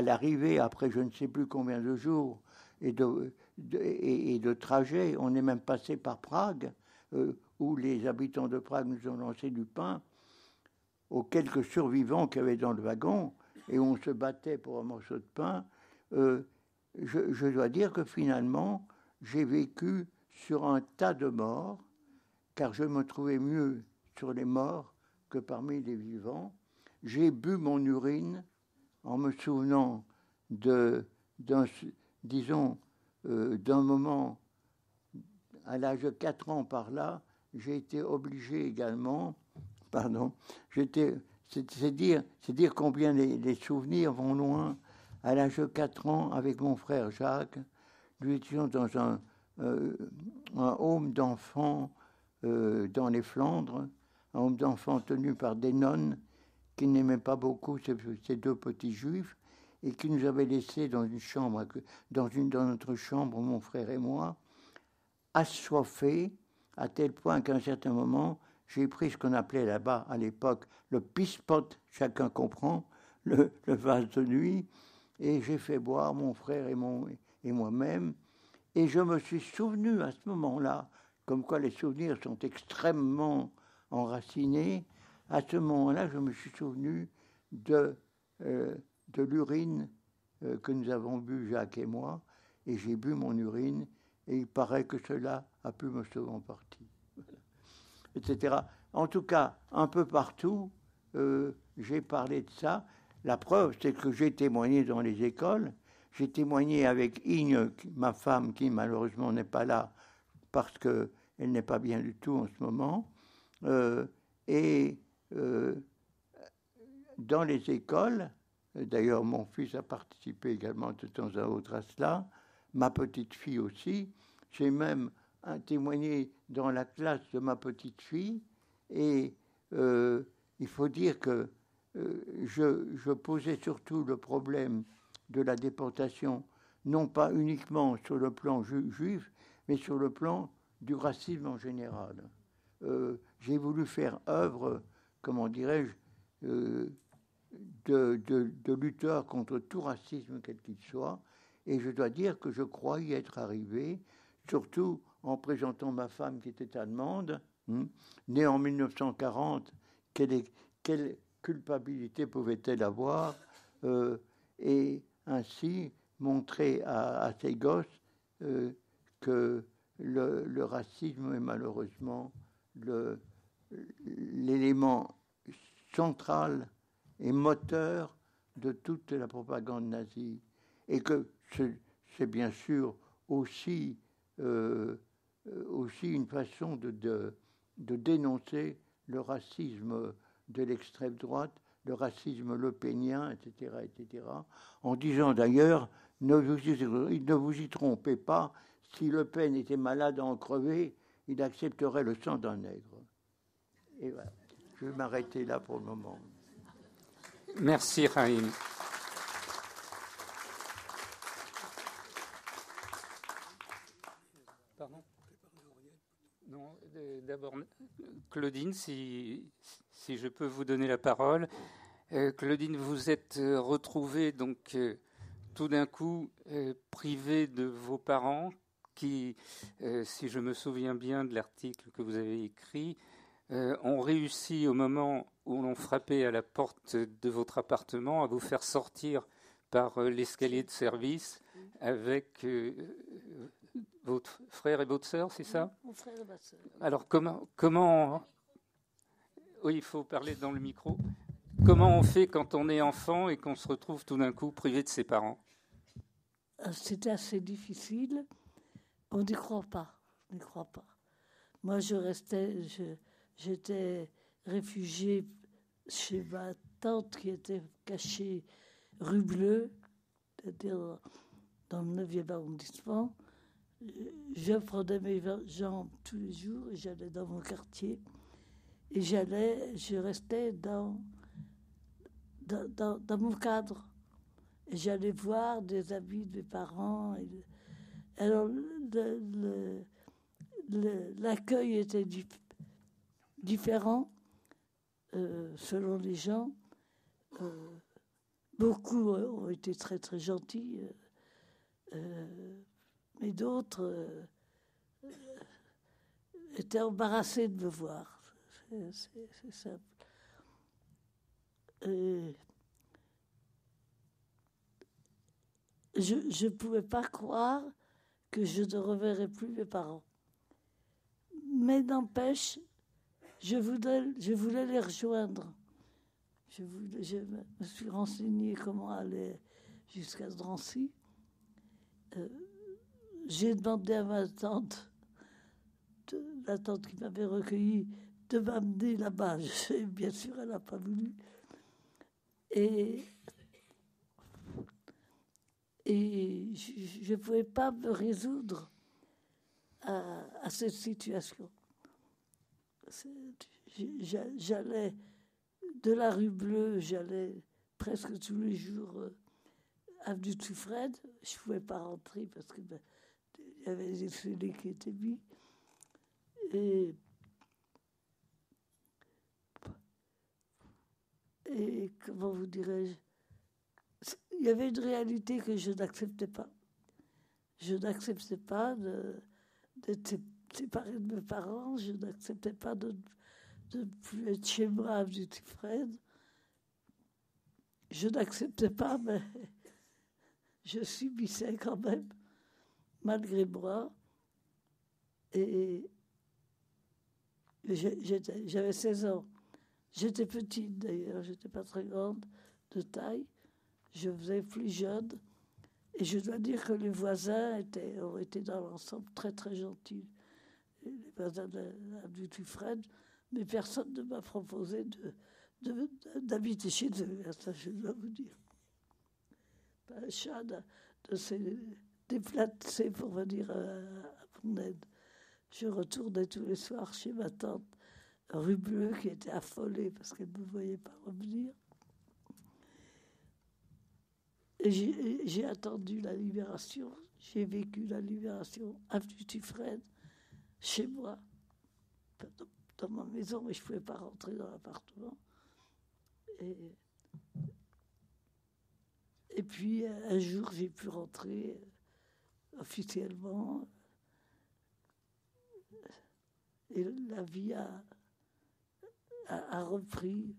l'arrivée, après je ne sais plus combien de jours et de trajets, on est même passé par Prague, où les habitants de Prague nous ont lancé du pain aux quelques survivants qu'il y avait dans le wagon, et on se battait pour un morceau de pain. Je dois dire que finalement, j'ai vécu sur un tas de morts, car je me trouvais mieux sur les morts que parmi les vivants. J'ai bu mon urine en me souvenant d'un moment, à l'âge de 4 ans par là, j'ai été obligé également, c'est dire combien les souvenirs vont loin. À l'âge de 4 ans, avec mon frère Jacques, nous étions dans un home d'enfants dans les Flandres, un home d'enfants tenu par des nonnes qui n'aimaient pas beaucoup ces deux petits juifs et qui nous avaient laissés dans une chambre, dans notre chambre, mon frère et moi, assoiffés, à tel point qu'à un certain moment, j'ai pris ce qu'on appelait là-bas, à l'époque, le pispot, chacun comprend, le vase de nuit, et j'ai fait boire mon frère et moi-même, et je me suis souvenu à ce moment-là, comme quoi les souvenirs sont extrêmement enracinés, à ce moment-là, je me suis souvenu de l'urine que nous avons bu, Jacques et moi, et j'ai bu mon urine, et il paraît que cela a pu me sauver en partie, etc. En tout cas, un peu partout, j'ai parlé de ça. La preuve, c'est que j'ai témoigné dans les écoles. J'ai témoigné avec Igne, ma femme, qui malheureusement n'est pas là parce qu'elle n'est pas bien du tout en ce moment. Dans les écoles, d'ailleurs mon fils a participé également de temps à autre à cela, ma petite fille aussi. J'ai même témoigné dans la classe de ma petite fille, et il faut dire que je posais surtout le problème de la déportation, non pas uniquement sur le plan juif, mais sur le plan du racisme en général. J'ai voulu faire œuvre, comment dirais-je, de lutteur contre tout racisme, quel qu'il soit, et je dois dire que je crois y être arrivé, surtout en présentant ma femme qui était allemande, née en 1940, quelle culpabilité pouvait-elle avoir, et ainsi montrer à ses gosses que le racisme est malheureusement l'élément central et moteur de toute la propagande nazie, et que c'est bien sûr aussi une façon de dénoncer le racisme de l'extrême droite, le racisme lepénien, etc., en disant d'ailleurs, ne vous y trompez pas, si Le Pen était malade à en crever, il accepterait le sang d'un nègre. Et voilà, je vais m'arrêter là pour le moment. Merci, Raïm. Pardon ? Non, d'abord, Claudine, si je peux vous donner la parole. Claudine, vous êtes retrouvée donc tout d'un coup privée de vos parents qui, si je me souviens bien de l'article que vous avez écrit, ont réussi au moment où l'on frappait à la porte de votre appartement à vous faire sortir par l'escalier de service avec votre frère et votre sœur, c'est ça ? Mon frère et ma sœur. Alors comment oui, il faut parler dans le micro. Comment on fait quand on est enfant et qu'on se retrouve tout d'un coup privé de ses parents ? C'était assez difficile. On n'y croit pas. On n'y croit pas. Moi, j'étais réfugiée chez ma tante qui était cachée rue Bleue, c'est-à-dire dans le 9e arrondissement. Je prenais mes jambes tous les jours et j'allais dans mon quartier. Et je restais dans mon cadre. Et j'allais voir des amis de mes parents. Alors, l'accueil était différent selon les gens. Beaucoup ont été très, très gentils. Mais d'autres étaient embarrassés de me voir. C'est simple. Je ne pouvais pas croire que je ne reverrais plus mes parents. Mais n'empêche, je voulais les rejoindre. Je me suis renseignée comment aller jusqu'à Drancy. J'ai demandé à ma tante, la tante qui m'avait recueillie, de m'amener là-bas. Bien sûr, elle n'a pas voulu. Et je ne pouvais pas me résoudre à cette situation. J'allais de la rue Bleue, j'allais presque tous les jours avenue de Suffren. Je ne pouvais pas rentrer parce que il y avait des scellés qui étaient mis. Et comment vous dirais-je, il y avait une réalité que je n'acceptais pas. Je n'acceptais pas d'être séparée de mes parents. Je n'acceptais pas de de plus être chez moi à Dutifred. Je n'acceptais pas, mais je subissais quand même, malgré moi. Et j'avais 16 ans. J'étais petite d'ailleurs, j'étais pas très grande de taille. Je faisais plus jeune. Et je dois dire que les voisins ont été dans l'ensemble très très gentils. Les voisins d'Dutifred, mais personne ne m'a proposé d'habiter chez eux, ça je dois vous dire. Pas un chat de se déplacer pour venir à mon aide. Je retournais tous les soirs chez ma tante rue Bleue, qui était affolée parce qu'elle ne me voyait pas revenir. Et j'ai attendu la libération, j'ai vécu la libération avenue Dutifred, chez moi, dans ma maison, mais je ne pouvais pas rentrer dans l'appartement. Et puis, un jour, j'ai pu rentrer officiellement. Et la vie a repris.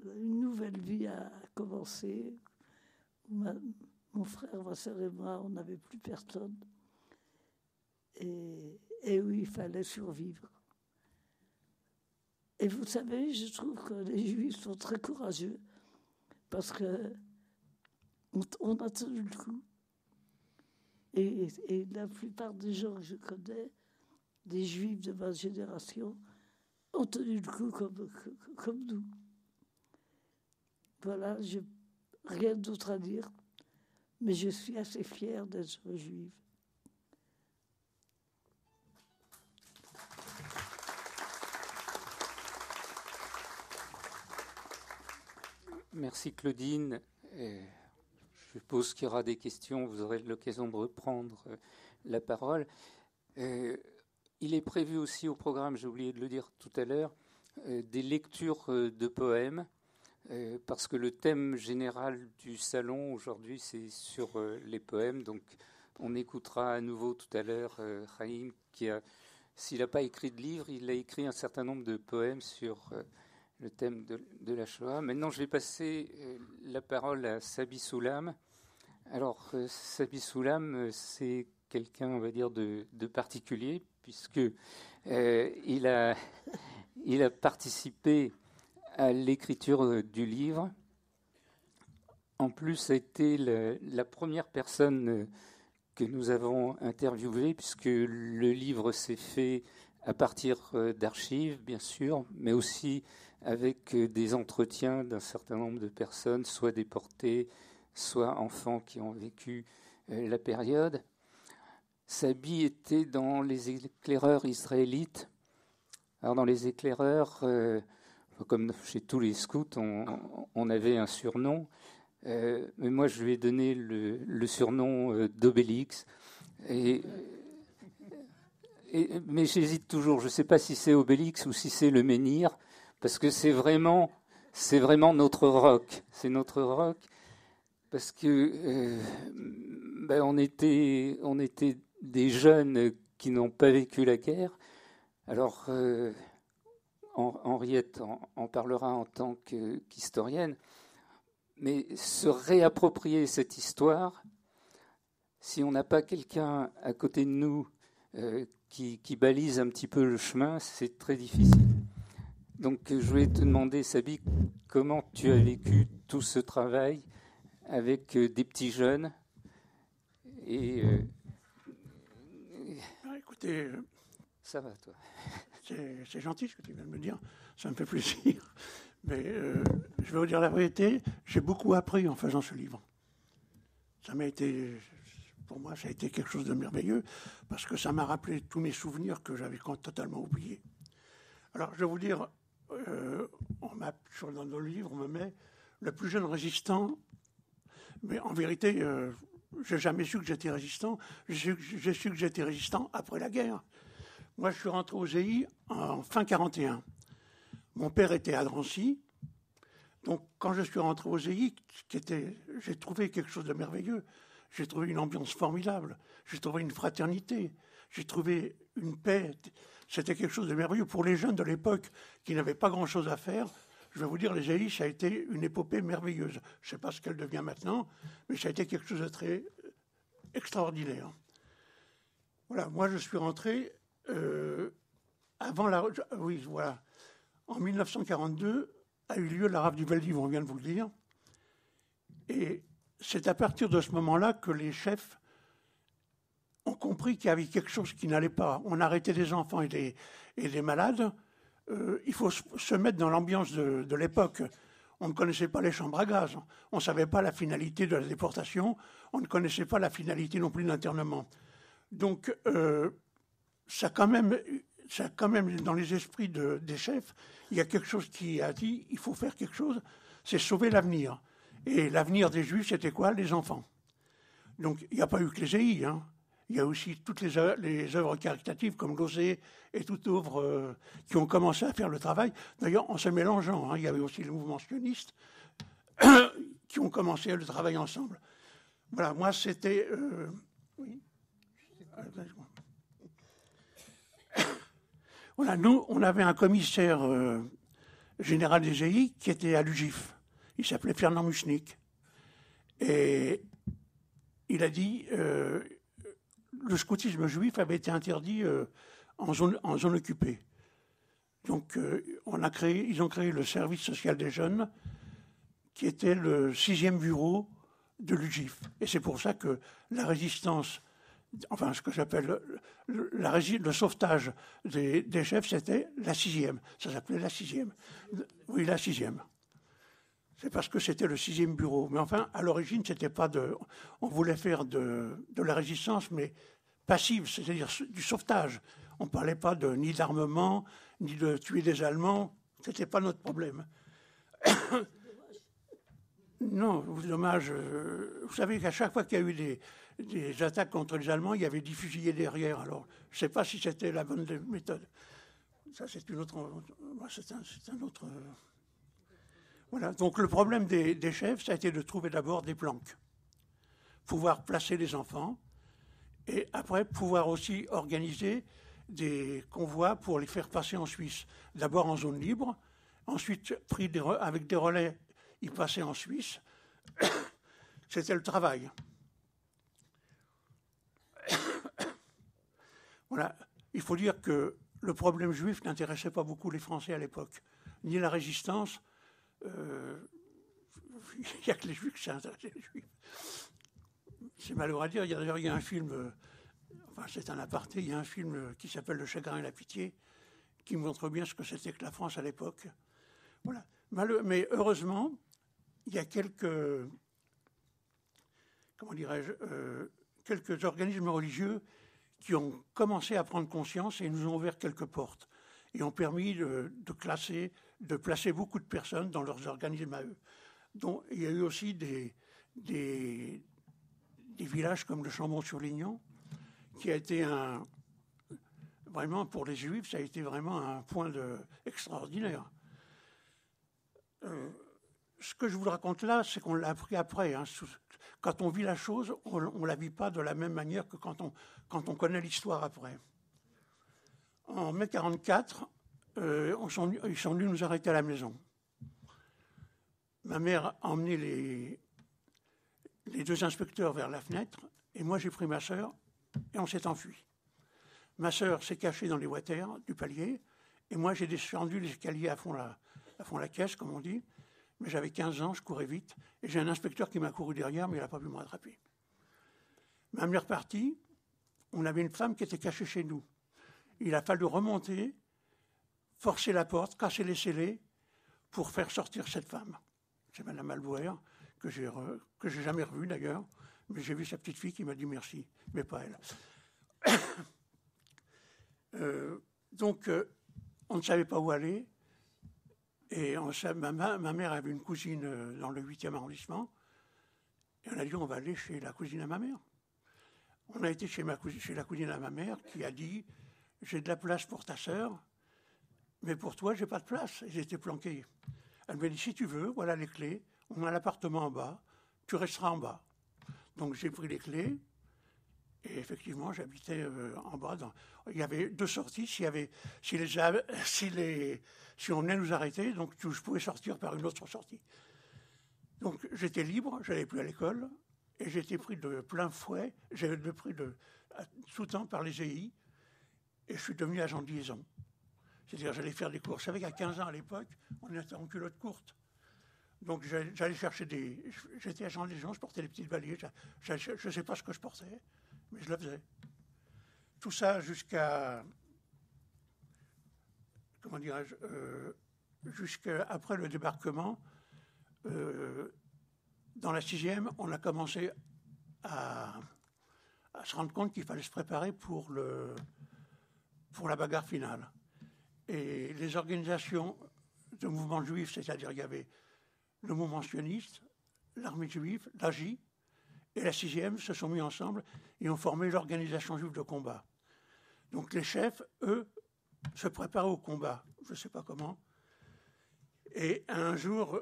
Une nouvelle vie a commencé. Mon frère, ma soeur et moi, on n'avait plus personne. Et oui, il fallait survivre. Et vous savez, je trouve que les Juifs sont très courageux parce qu'on a tenu le coup. Et la plupart des gens que je connais, des Juifs de ma génération, ont tenu le coup comme nous. Voilà, rien d'autre à dire, mais je suis assez fière d'être juive. Merci Claudine. Je suppose qu'il y aura des questions, vous aurez l'occasion de reprendre la parole. Il est prévu aussi au programme, j'ai oublié de le dire tout à l'heure, des lectures de poèmes, parce que le thème général du salon aujourd'hui, c'est sur les poèmes. Donc on écoutera à nouveau tout à l'heure Chaim, qui a, s'il n'a pas écrit de livre, il a écrit un certain nombre de poèmes sur le thème de la Shoah. Maintenant, je vais passer la parole à Sabi Soulam. Alors, Sabi Soulam, c'est quelqu'un, on va dire, de particulier, puisque il a participé à l'écriture du livre. En plus, a été la première personne que nous avons interviewée, puisque le livre s'est fait à partir d'archives, bien sûr, mais aussi avec des entretiens d'un certain nombre de personnes, soit déportées, soit enfants qui ont vécu la période. Sabi était dans les éclaireurs israélites. Alors dans les éclaireurs, comme chez tous les scouts, on avait un surnom. Mais moi, je lui ai donné le surnom d'Obélix. Mais j'hésite toujours. Je ne sais pas si c'est Obélix ou si c'est le menhir, parce que c'est vraiment notre rock. C'est notre rock, parce que on était des jeunes qui n'ont pas vécu la guerre. Alors, Henriette en parlera en tant qu'historienne, mais se réapproprier cette histoire, si on n'a pas quelqu'un à côté de nous qui balise un petit peu le chemin, c'est très difficile. Donc je voulais te demander, Sabi, comment tu as vécu tout ce travail avec des petits jeunes Écoutez, ça va, toi. C'est gentil ce que tu viens de me dire, ça me fait plaisir. Mais je vais vous dire la vérité, j'ai beaucoup appris en faisant ce livre. Pour moi, ça a été quelque chose de merveilleux, parce que ça m'a rappelé tous mes souvenirs que j'avais totalement oubliés. Alors, je vais vous dire, dans le livre, on me met le plus jeune résistant, mais en vérité, je n'ai jamais su que j'étais résistant. J'ai su que j'étais résistant après la guerre. Moi, je suis rentré au ZI en fin 41. Mon père était à Drancy. Donc, quand je suis rentré au ZI, j'ai trouvé quelque chose de merveilleux. J'ai trouvé une ambiance formidable. J'ai trouvé une fraternité. j'ai trouvé une paix. C'était quelque chose de merveilleux pour les jeunes de l'époque qui n'avaient pas grand-chose à faire. Je vais vous dire, les EI, ça a été une épopée merveilleuse. Je ne sais pas ce qu'elle devient maintenant, mais ça a été quelque chose de très extraordinaire. Voilà, moi je suis rentré avant la... Oui, voilà. En 1942 a eu lieu la rafle du Veldiv, on vient de vous le dire. Et c'est à partir de ce moment-là que les chefs ont compris qu'il y avait quelque chose qui n'allait pas. On arrêtait des enfants et des malades. Il faut se mettre dans l'ambiance de l'époque. On ne connaissait pas les chambres à gaz. On ne savait pas la finalité de la déportation. On ne connaissait pas la finalité non plus de l'internement. Donc, ça quand même, dans les esprits des chefs, il y a quelque chose qui a dit, il faut faire quelque chose, c'est sauver l'avenir. Et l'avenir des Juifs, c'était quoi? Les enfants. Donc, il n'y a pas eu que les EI, hein. Il y a aussi toutes les œuvres caritatives comme l'Osée et toute œuvre qui ont commencé à faire le travail. D'ailleurs, en se mélangeant, hein, il y avait aussi les mouvements sionistes qui ont commencé le travail ensemble. Voilà, moi, c'était... oui. Voilà, nous, on avait un commissaire général des EI qui était à l'UGIF. Il s'appelait Fernand Muchnik. Et il a dit... le scoutisme juif avait été interdit en zone occupée. Donc, ils ont créé le service social des jeunes, qui était le 6e bureau de l'UGIF. Et c'est pour ça que la résistance, enfin, ce que j'appelle le sauvetage des chefs, c'était la 6e. Ça s'appelait la 6e. Oui, la 6e. C'est parce que c'était le 6e bureau. Mais enfin, à l'origine, c'était pas on voulait faire de la résistance, mais passive, c'est-à-dire du sauvetage. On ne parlait pas ni d'armement, ni de tuer des Allemands. Ce n'était pas notre problème. Non, dommage. Vous savez qu'à chaque fois qu'il y a eu des attaques contre les Allemands, il y avait des fusillés derrière. Alors, je ne sais pas si c'était la bonne méthode. Ça, c'est une autre... C'est un autre... Voilà. Donc le problème des chefs, ça a été de trouver d'abord des planques, pouvoir placer les enfants, et après pouvoir aussi organiser des convois pour les faire passer en Suisse. D'abord en zone libre, ensuite avec des relais, ils passaient en Suisse. C'était le travail. Voilà. Il faut dire que le problème juif n'intéressait pas beaucoup les Français à l'époque, ni la résistance. Il n'y a que les Juifs qui s'intéressent les Juifs. C'est malheureux à dire. Il y a un film, enfin c'est un aparté, il y a un film qui s'appelle Le chagrin et la pitié, qui montre bien ce que c'était que la France à l'époque. Voilà. Mais heureusement, il y a quelques organismes religieux qui ont commencé à prendre conscience et nous ont ouvert quelques portes et ont permis de placer beaucoup de personnes dans leurs organismes à eux. Donc, il y a eu aussi des villages comme le Chambon-sur-Lignon, qui a été vraiment pour les Juifs, ça a été vraiment un point extraordinaire. Ce que je vous raconte là, c'est qu'on l'a appris après. Hein. Quand on vit la chose, on ne la vit pas de la même manière que quand on connaît l'histoire après. En mai 1944, ils sont venus nous arrêter à la maison. Ma mère a emmené les 2 inspecteurs vers la fenêtre, et moi j'ai pris ma sœur, et on s'est enfui. Ma sœur s'est cachée dans les watters du palier, et moi j'ai descendu l'escalier à fond la caisse, comme on dit, mais j'avais 15 ans, je courais vite, et j'ai un inspecteur qui m'a couru derrière, mais il n'a pas pu me rattraper. Ma mère partie, on avait une femme qui était cachée chez nous. Il a fallu remonter, forcer la porte, casser les scellés, pour faire sortir cette femme. C'est Madame Albouer, que j'ai jamais revue d'ailleurs, mais j'ai vu sa petite fille qui m'a dit merci, mais pas elle. Donc, on ne savait pas où aller, et ma mère avait une cousine dans le 8e arrondissement, et on a dit on va aller chez la cousine à ma mère. On a été chez la cousine à ma mère, qui a dit j'ai de la place pour ta sœur, mais pour toi, j'ai pas de place. Ils étaient planqués. Elle m'a dit, si tu veux, voilà les clés. On a l'appartement en bas. Tu resteras en bas. Donc, j'ai pris les clés. Et effectivement, j'habitais en bas. Il y avait 2 sorties. Si on venait nous arrêter, donc je pouvais sortir par une autre sortie. Donc j'étais libre, j'allais plus à l'école, et j'étais pris de plein fouet, j'avais été pris tout le temps par les EI, et je suis devenu agent de liaison. C'est-à-dire j'allais faire des courses. Vous savez qu'à 15 ans à l'époque, on était en culotte courte. Donc j'allais chercher J'étais agent de liaison, je portais des petites valises. Je ne sais pas ce que je portais, mais je le faisais. Tout ça jusqu'à... Comment dirais-je jusqu'après le débarquement. Dans la 6e, on a commencé à se rendre compte qu'il fallait se préparer pour la bagarre finale. Et les organisations de mouvements juifs, c'est-à-dire il y avait le mouvement sioniste, l'armée juive, l'AJ, et la 6e se sont mis ensemble et ont formé l'organisation juive de combat. Donc les chefs, eux, se préparaient au combat, je ne sais pas comment. Et un jour,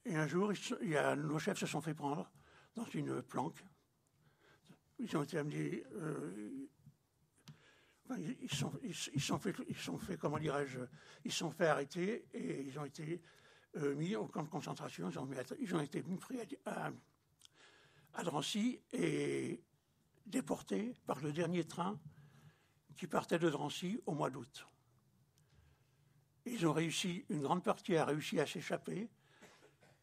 nos chefs se sont fait prendre dans une planque. Ils ont été amenés... ils sont fait, comment dirais-je, ils sont fait arrêter et ils ont été mis au camp de concentration. Ils ont été pris à Drancy et déportés par le dernier train qui partait de Drancy au mois d'août. Ils ont réussi, une grande partie a réussi à s'échapper,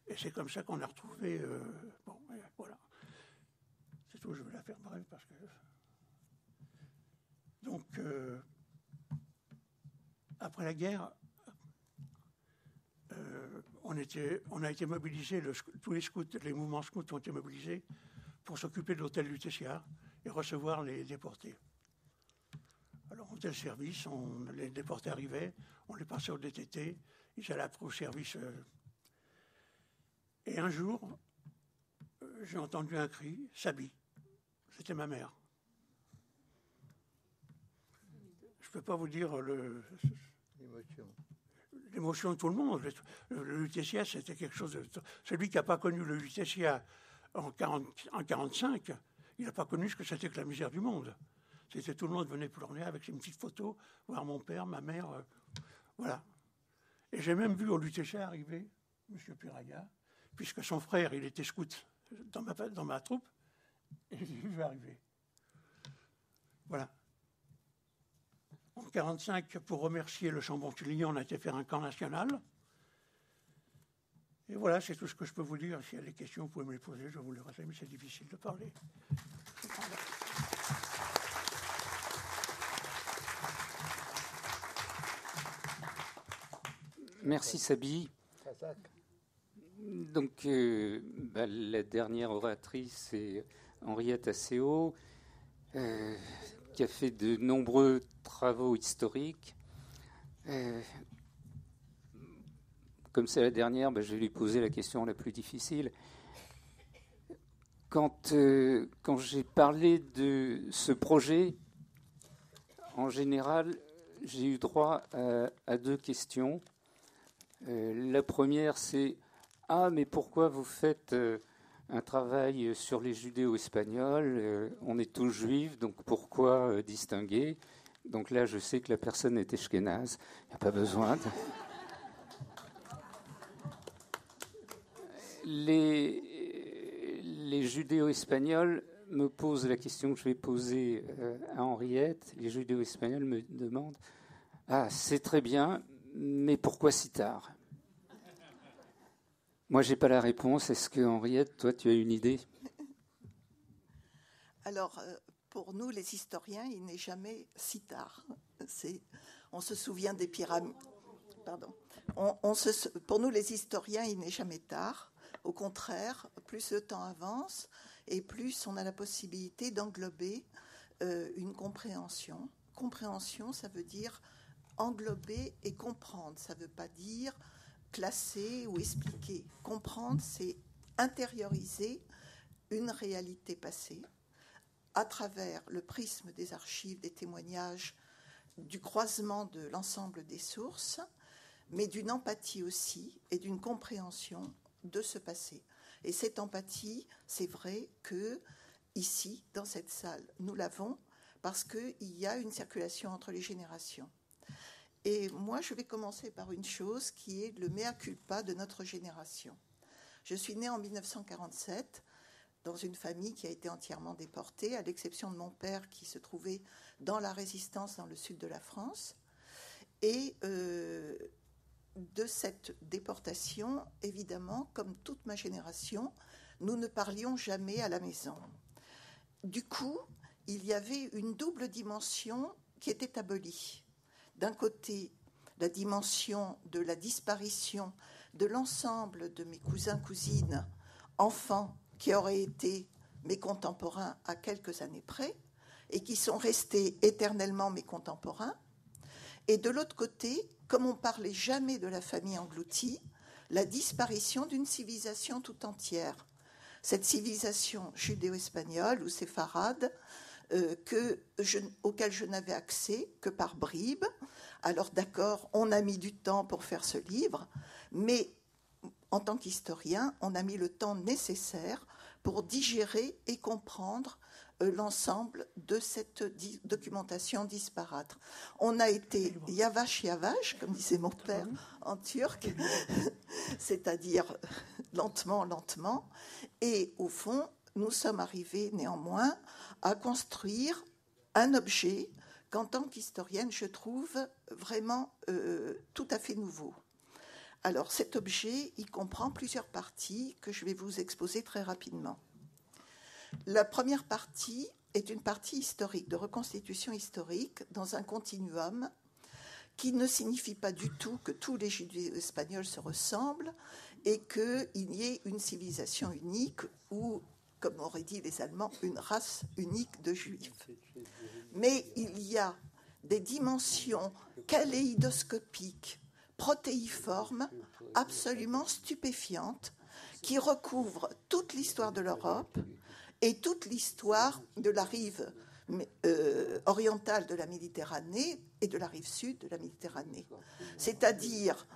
et c'est comme ça qu'on a retrouvé... voilà. C'est tout, je vais la faire brève parce que... Donc, après la guerre, on a été mobilisés, tous les scouts, les mouvements scouts ont été mobilisés pour s'occuper de l'hôtel Lutetia et recevoir les déportés. Alors, on faisait le service, les déportés arrivaient, on les passait au DTT, ils allaient après au service. Et un jour, j'ai entendu un cri, Sabi. C'était ma mère. Je ne peux pas vous dire l'émotion de tout le monde. Le UTCA, c'était quelque chose de... Celui qui n'a pas connu le UTCA en 1945, il n'a pas connu ce que c'était que la misère du monde. C'était tout le monde venait pleurer avec une petite photo, voir mon père, ma mère, voilà. Et j'ai même vu au UTCA arriver M. Piraya, puisque son frère, il était scout dans ma troupe, et j'ai vu arriver. Voilà. En 1945, pour remercier le Chambon-Tulignan, on a été faire un camp national. Et voilà, c'est tout ce que je peux vous dire. S'il y a des questions, vous pouvez me les poser, je vous les répondrai, mais c'est difficile de parler. Merci Sabi. Donc, la dernière oratrice, c'est Henriette Asseo, qui a fait de nombreux travaux historiques. Comme c'est la dernière, je vais lui poser la question la plus difficile. Quand j'ai parlé de ce projet, en général, j'ai eu droit à 2 questions. La première, c'est « Ah, mais pourquoi vous faites un travail sur les judéo-espagnols, on est tous juifs, donc pourquoi distinguer ?» Donc là, je sais que la personne est ashkénaze, il n'y a pas besoin de... Les judéo-espagnols me posent la question que je vais poser à Henriette. Les judéo-espagnols me demandent « Ah, c'est très bien, mais pourquoi si tard ?» Moi, je n'ai pas la réponse. Est-ce que, Henriette, toi, tu as une idée ? Alors, pour nous, les historiens, il n'est jamais si tard. On se souvient des pyramides. Pardon. Pour nous, les historiens, il n'est jamais tard. Au contraire, plus le temps avance et plus on a la possibilité d'englober une compréhension. Compréhension, ça veut dire englober et comprendre. Ça ne veut pas dire classer ou expliquer. Comprendre, c'est intérioriser une réalité passée à travers le prisme des archives, des témoignages, du croisement de l'ensemble des sources, mais d'une empathie aussi et d'une compréhension de ce passé. Et cette empathie, c'est vrai ici, dans cette salle. Nous l'avons parce qu'il y a une circulation entre les générations. Et moi, je vais commencer par une chose qui est le mea culpa de notre génération. Je suis née en 1947 dans une famille qui a été entièrement déportée, à l'exception de mon père qui se trouvait dans la résistance dans le sud de la France. Et de cette déportation, évidemment, comme toute ma génération, nous ne parlions jamais à la maison. Du coup, il y avait une double dimension qui était abolie. D'un côté, la dimension de la disparition de l'ensemble de mes cousins, cousines, enfants qui auraient été mes contemporains à quelques années près et qui sont restés éternellement mes contemporains. Et de l'autre côté, comme on ne parlait jamais de la famille engloutie, la disparition d'une civilisation tout entière. Cette civilisation judéo-espagnole ou séfarade auquel je n'avais accès que par bribes. Alors d'accord, on a mis du temps pour faire ce livre, mais en tant qu'historien, on a mis le temps nécessaire pour digérer et comprendre l'ensemble de cette documentation disparate. On a été yavaş yavaş, comme disait mon père en turc, c'est-à-dire lentement, lentement, et au fond, nous sommes arrivés néanmoins à construire un objet qu'en tant qu'historienne, je trouve vraiment tout à fait nouveau. Alors cet objet, il comprend plusieurs parties que je vais vous exposer très rapidement. La première partie est une partie historique, de reconstitution historique, dans un continuum qui ne signifie pas du tout que tous les Judéo-Espagnols se ressemblent et qu'il y ait une civilisation unique ou, comme auraient dit les Allemands, une race unique de Juifs. Mais il y a des dimensions kaléidoscopiques, protéiformes, absolument stupéfiantes, qui recouvrent toute l'histoire de l'Europe et toute l'histoire de la rive orientale de la Méditerranée et de la rive sud de la Méditerranée. C'est-à-dire,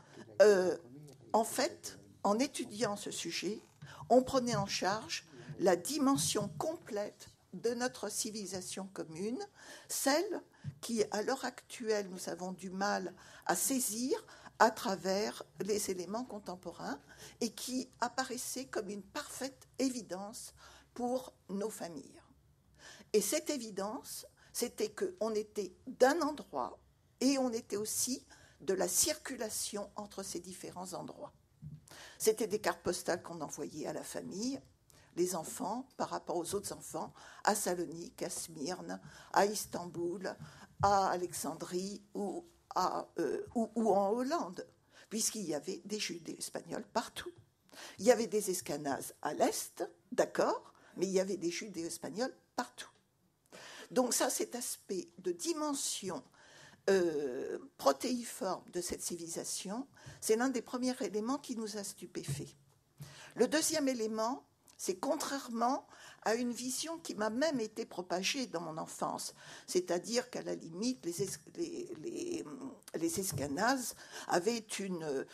en fait, en étudiant ce sujet, on prenait en charge la dimension complète de notre civilisation commune, celle qui, à l'heure actuelle, nous avons du mal à saisir à travers les éléments contemporains et qui apparaissait comme une parfaite évidence pour nos familles. Et cette évidence, c'était qu'on était d'un endroit et on était aussi de la circulation entre ces différents endroits. C'était des cartes postales qu'on envoyait à la famille, les enfants, par rapport aux autres enfants, à Salonique, à Smyrne, à Istanbul, à Alexandrie ou en Hollande, puisqu'il y avait des Judéo-Espagnols partout. Il y avait des Escanazes à l'est, d'accord, mais il y avait des Judéo-Espagnols partout. Donc ça, cet aspect de dimension protéiforme de cette civilisation, c'est l'un des premiers éléments qui nous a stupéfaits. Le deuxième élément, c'est contrairement à une vision qui m'a même été propagée dans mon enfance, c'est-à-dire qu'à la limite, les Escanazes avaient une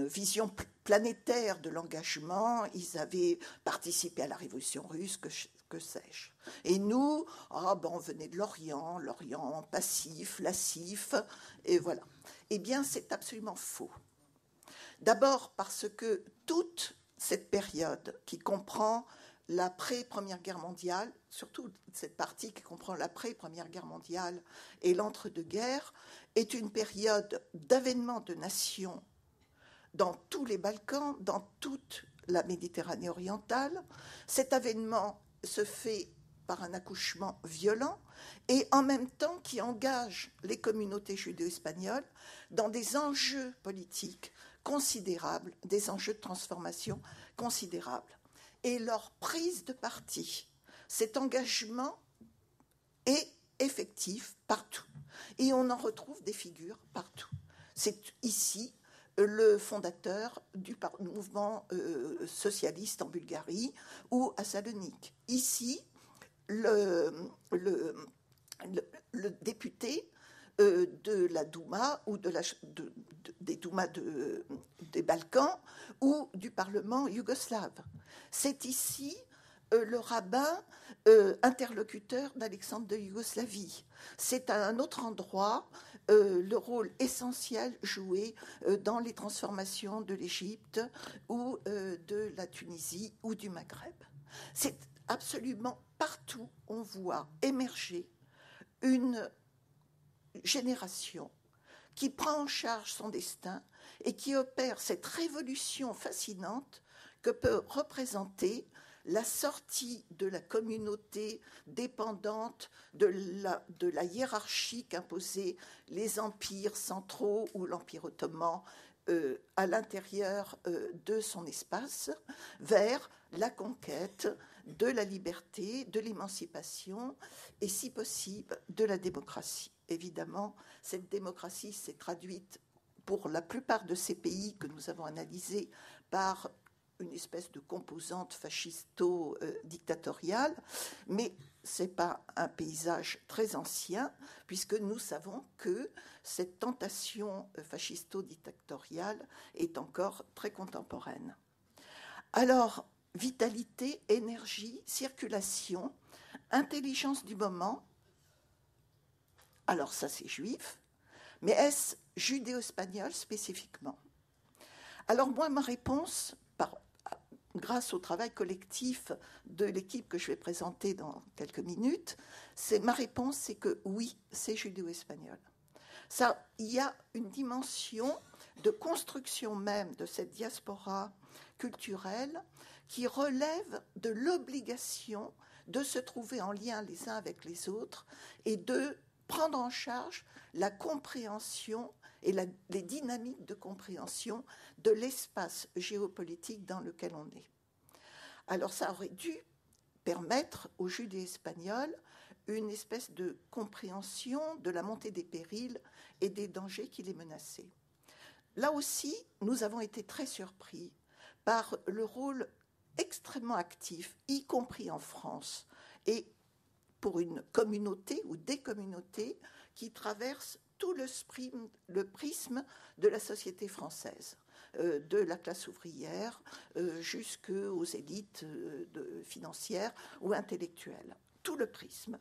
vision planétaire de l'engagement, ils avaient participé à la Révolution russe, que sais-je. Et nous, on venait de l'Orient passif, lascif, et voilà. Eh bien, c'est absolument faux. D'abord parce que toute cette période qui comprend l'après-Première Guerre mondiale, surtout cette partie qui comprend l'après-Première Guerre mondiale et l'entre-deux-guerres, est une période d'avènement de nations dans tous les Balkans, dans toute la Méditerranée orientale. Cet avènement se fait par un accouchement violent et en même temps qui engage les communautés judéo-espagnoles dans des enjeux politiques considérables, des enjeux de transformation considérables. Et leur prise de parti, cet engagement est effectif partout. Et on en retrouve des figures partout. C'est ici le fondateur du mouvement socialiste en Bulgarie ou à Salonique. Ici, le député de la Douma ou des Doumas des Balkans ou du Parlement yougoslave. C'est ici le rabbin interlocuteur d'Alexandre de Yougoslavie. C'est à un autre endroit le rôle essentiel joué dans les transformations de l'Égypte ou de la Tunisie ou du Maghreb. C'est absolument partout on voit émerger une génération qui prend en charge son destin et qui opère cette révolution fascinante que peut représenter la sortie de la communauté dépendante de la hiérarchie qu'imposaient les empires centraux ou l'Empire ottoman à l'intérieur de son espace, vers la conquête de la liberté, de l'émancipation et, si possible, de la démocratie. Évidemment, cette démocratie s'est traduite pour la plupart de ces pays que nous avons analysés par une espèce de composante fascisto-dictatoriale, mais ce n'est pas un paysage très ancien, puisque nous savons que cette tentation fascisto-dictatoriale est encore très contemporaine. Alors, vitalité, énergie, circulation, intelligence du moment, alors ça c'est juif, mais est-ce judéo-espagnol spécifiquement? Alors moi, ma réponse, grâce au travail collectif de l'équipe que je vais présenter dans quelques minutes, ma réponse, c'est que oui, c'est judéo-espagnol. Il y a une dimension de construction même de cette diaspora culturelle qui relève de l'obligation de se trouver en lien les uns avec les autres et de prendre en charge la compréhension et les dynamiques de compréhension de l'espace géopolitique dans lequel on est. Alors ça aurait dû permettre aux judéo-espagnols une espèce de compréhension de la montée des périls et des dangers qui les menaçaient. Là aussi, nous avons été très surpris par le rôle extrêmement actif, y compris en France, et pour une communauté ou des communautés qui traversent tout le prisme de la société française, de la classe ouvrière jusqu'aux élites financières ou intellectuelles. Tout le prisme.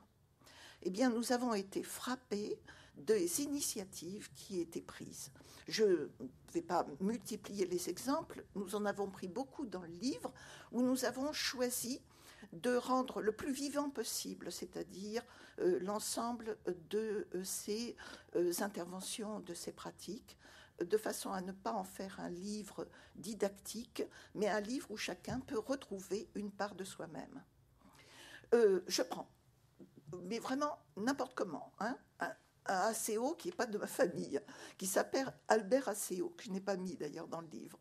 Eh bien, nous avons été frappés des initiatives qui étaient prises. Je ne vais pas multiplier les exemples, nous en avons pris beaucoup dans le livre, où nous avons choisi de rendre le plus vivant possible, c'est-à-dire l'ensemble de ces interventions, de ces pratiques, de façon à ne pas en faire un livre didactique, mais un livre où chacun peut retrouver une part de soi-même. Je prends, mais vraiment n'importe comment, un ACO qui n'est pas de ma famille, qui s'appelle Albert ACO, que je n'ai pas mis d'ailleurs dans le livre,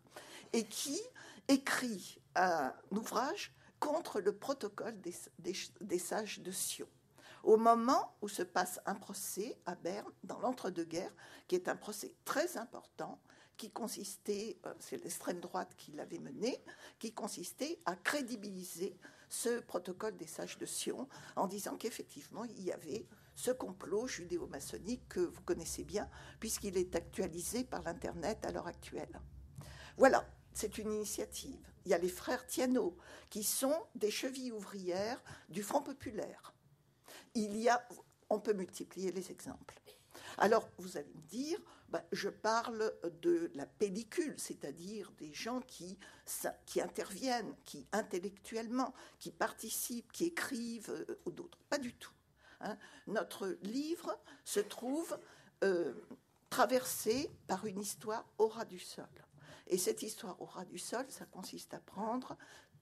et qui écrit un ouvrage contre le protocole des sages de Sion, au moment où se passe un procès à Berne, dans l'entre-deux-guerres, qui est un procès très important, qui consistait, c'est l'extrême droite qui l'avait mené, qui consistait à crédibiliser ce protocole des sages de Sion, en disant qu'effectivement, il y avait ce complot judéo-maçonnique que vous connaissez bien, puisqu'il est actualisé par l'Internet à l'heure actuelle. Voilà, c'est une initiative. Il y a les frères Thianot, qui sont des chevilles ouvrières du Front populaire. On peut multiplier les exemples. Alors, vous allez me dire, je parle de la pellicule, c'est-à-dire des gens qui interviennent, qui intellectuellement, qui participent, qui écrivent, ou d'autres. Pas du tout. Notre livre se trouve traversé par une histoire au ras du sol. Et cette histoire au ras du sol, ça consiste à prendre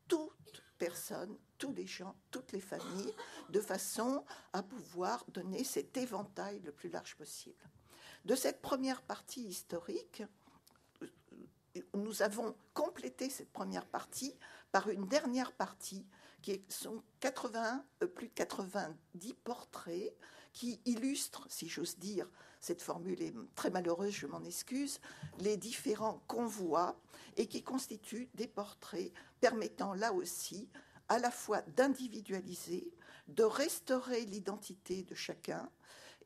toute personne, tous les gens, toutes les familles, de façon à pouvoir donner cet éventail le plus large possible. De cette première partie historique, nous avons complété cette première partie par une dernière partie qui sont plus de 90 portraits qui illustrent, si j'ose dire, cette formule est très malheureuse, je m'en excuse, les différents convois et qui constituent des portraits permettant là aussi à la fois d'individualiser, de restaurer l'identité de chacun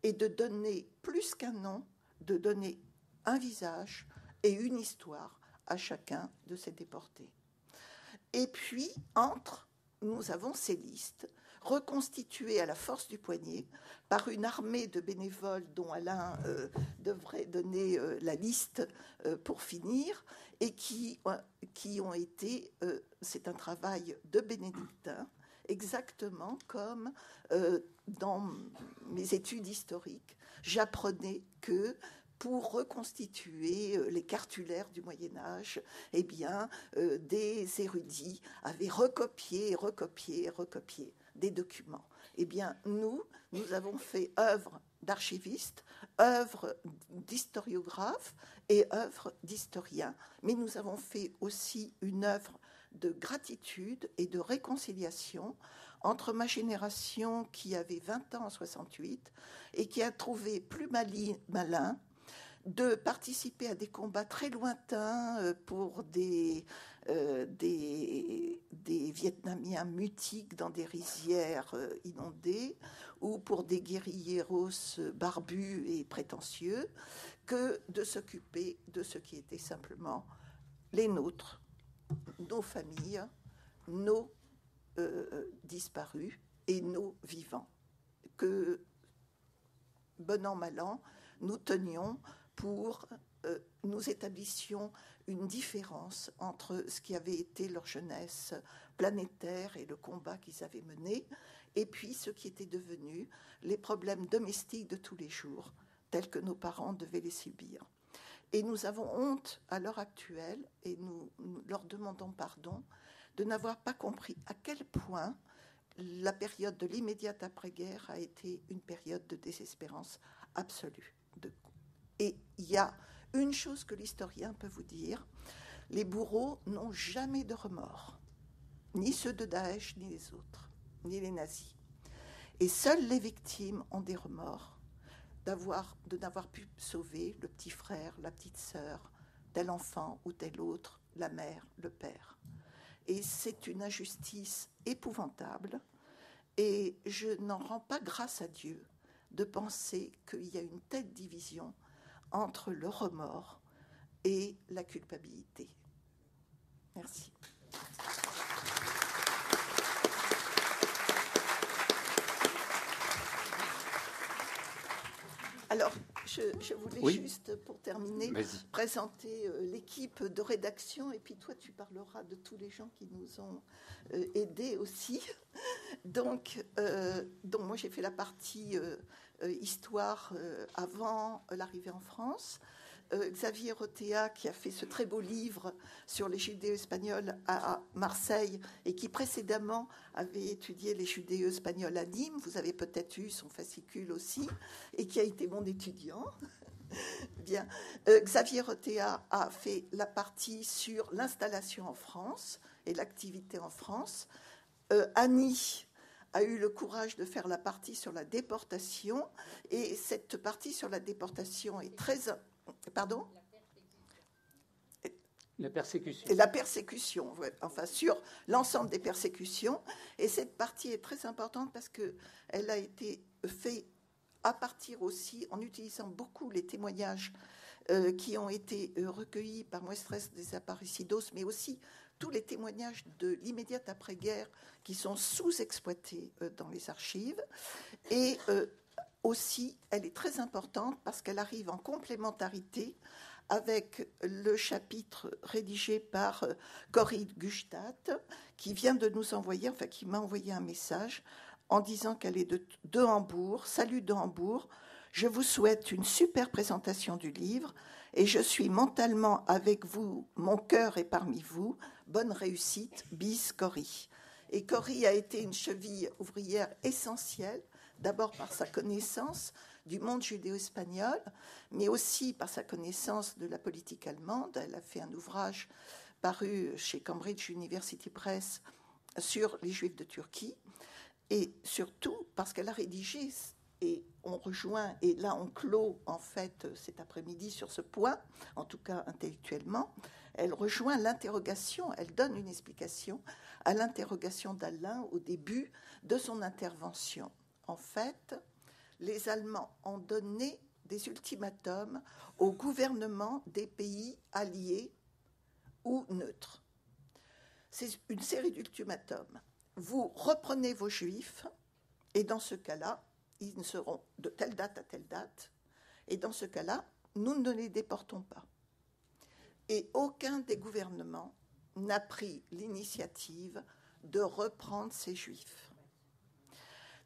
et de donner plus qu'un nom, de donner un visage et une histoire à chacun de ces déportés. Et puis, entre nous avons ces listes reconstituées à la force du poignet par une armée de bénévoles dont Alain devrait donner la liste pour finir, et qui ont été, c'est un travail de bénédictin, exactement comme dans mes études historiques, j'apprenais que pour reconstituer les cartulaires du Moyen-Âge, eh bien, des érudits avaient recopié des documents. Eh bien, nous avons fait œuvre d'archivistes, œuvre d'historiographes et œuvre d'historiens, mais nous avons fait aussi une œuvre de gratitude et de réconciliation entre ma génération qui avait 20 ans en 68 et qui a trouvé plus malin de participer à des combats très lointains pour des Vietnamiens mutiques dans des rizières inondées ou pour des guérilleros barbus et prétentieux, que de s'occuper de ce qui était simplement les nôtres, nos familles, nos disparus et nos vivants, que, bon an, mal an, nous tenions pour, nous établissions une différence entre ce qui avait été leur jeunesse planétaire et le combat qu'ils avaient mené, et puis ce qui était devenu les problèmes domestiques de tous les jours, tels que nos parents devaient les subir. Et nous avons honte à l'heure actuelle, et nous leur demandons pardon, de n'avoir pas compris à quel point la période de l'immédiate après-guerre a été une période de désespérance absolue. Et il y a une chose que l'historien peut vous dire, les bourreaux n'ont jamais de remords, ni ceux de Daesh, ni les autres, ni les nazis. Et seules les victimes ont des remords de n'avoir pu sauver le petit frère, la petite sœur, tel enfant ou tel autre, la mère, le père. Et c'est une injustice épouvantable, et je n'en rends pas grâce à Dieu de penser qu'il y a une telle division entre le remords et la culpabilité. Merci. Alors, je voulais juste, pour terminer, présenter l'équipe de rédaction, et puis toi, tu parleras de tous les gens qui nous ont aidés aussi. Donc moi, j'ai fait la partie histoire avant l'arrivée en France. Xavier Rotea, qui a fait ce très beau livre sur les judéo-espagnols à Marseille et qui précédemment avait étudié les judéo-espagnols à Nîmes, vous avez peut-être eu son fascicule aussi, et qui a été mon étudiant. Bien. Xavier Rotea a fait la partie sur l'installation en France et l'activité en France. Annie a eu le courage de faire la partie sur la déportation, et cette partie sur la déportation est très... Pardon ? La persécution. Et la persécution, enfin sur l'ensemble des persécutions. Et cette partie est très importante parce qu'elle a été faite à partir aussi, en utilisant beaucoup les témoignages qui ont été recueillis par Muestras Desaparecidos, mais aussi tous les témoignages de l'immédiate après-guerre qui sont sous-exploités dans les archives. Et aussi, elle est très importante parce qu'elle arrive en complémentarité avec le chapitre rédigé par Corrie Gustad, qui vient de nous envoyer, enfin qui m'a envoyé un message en disant qu'elle est de Hambourg. Salut de Hambourg, je vous souhaite une super présentation du livre et je suis mentalement avec vous, mon cœur est parmi vous. Bonne réussite, bis Corrie. Et Corrie a été une cheville ouvrière essentielle, d'abord par sa connaissance du monde judéo-espagnol, mais aussi par sa connaissance de la politique allemande. Elle a fait un ouvrage paru chez Cambridge University Press sur les Juifs de Turquie, et surtout parce qu'elle a rédigé, et on rejoint, et là on clôt en fait cet après-midi sur ce point, en tout cas intellectuellement, elle rejoint l'interrogation, elle donne une explication à l'interrogation d'Alain au début de son intervention. En fait, les Allemands ont donné des ultimatums au gouvernement des pays alliés ou neutres. C'est une série d'ultimatums. vous reprenez vos juifs, et dans ce cas-là, ils seront de telle date à telle date, et dans ce cas-là, nous ne les déportons pas. Et aucun des gouvernements n'a pris l'initiative de reprendre ces juifs.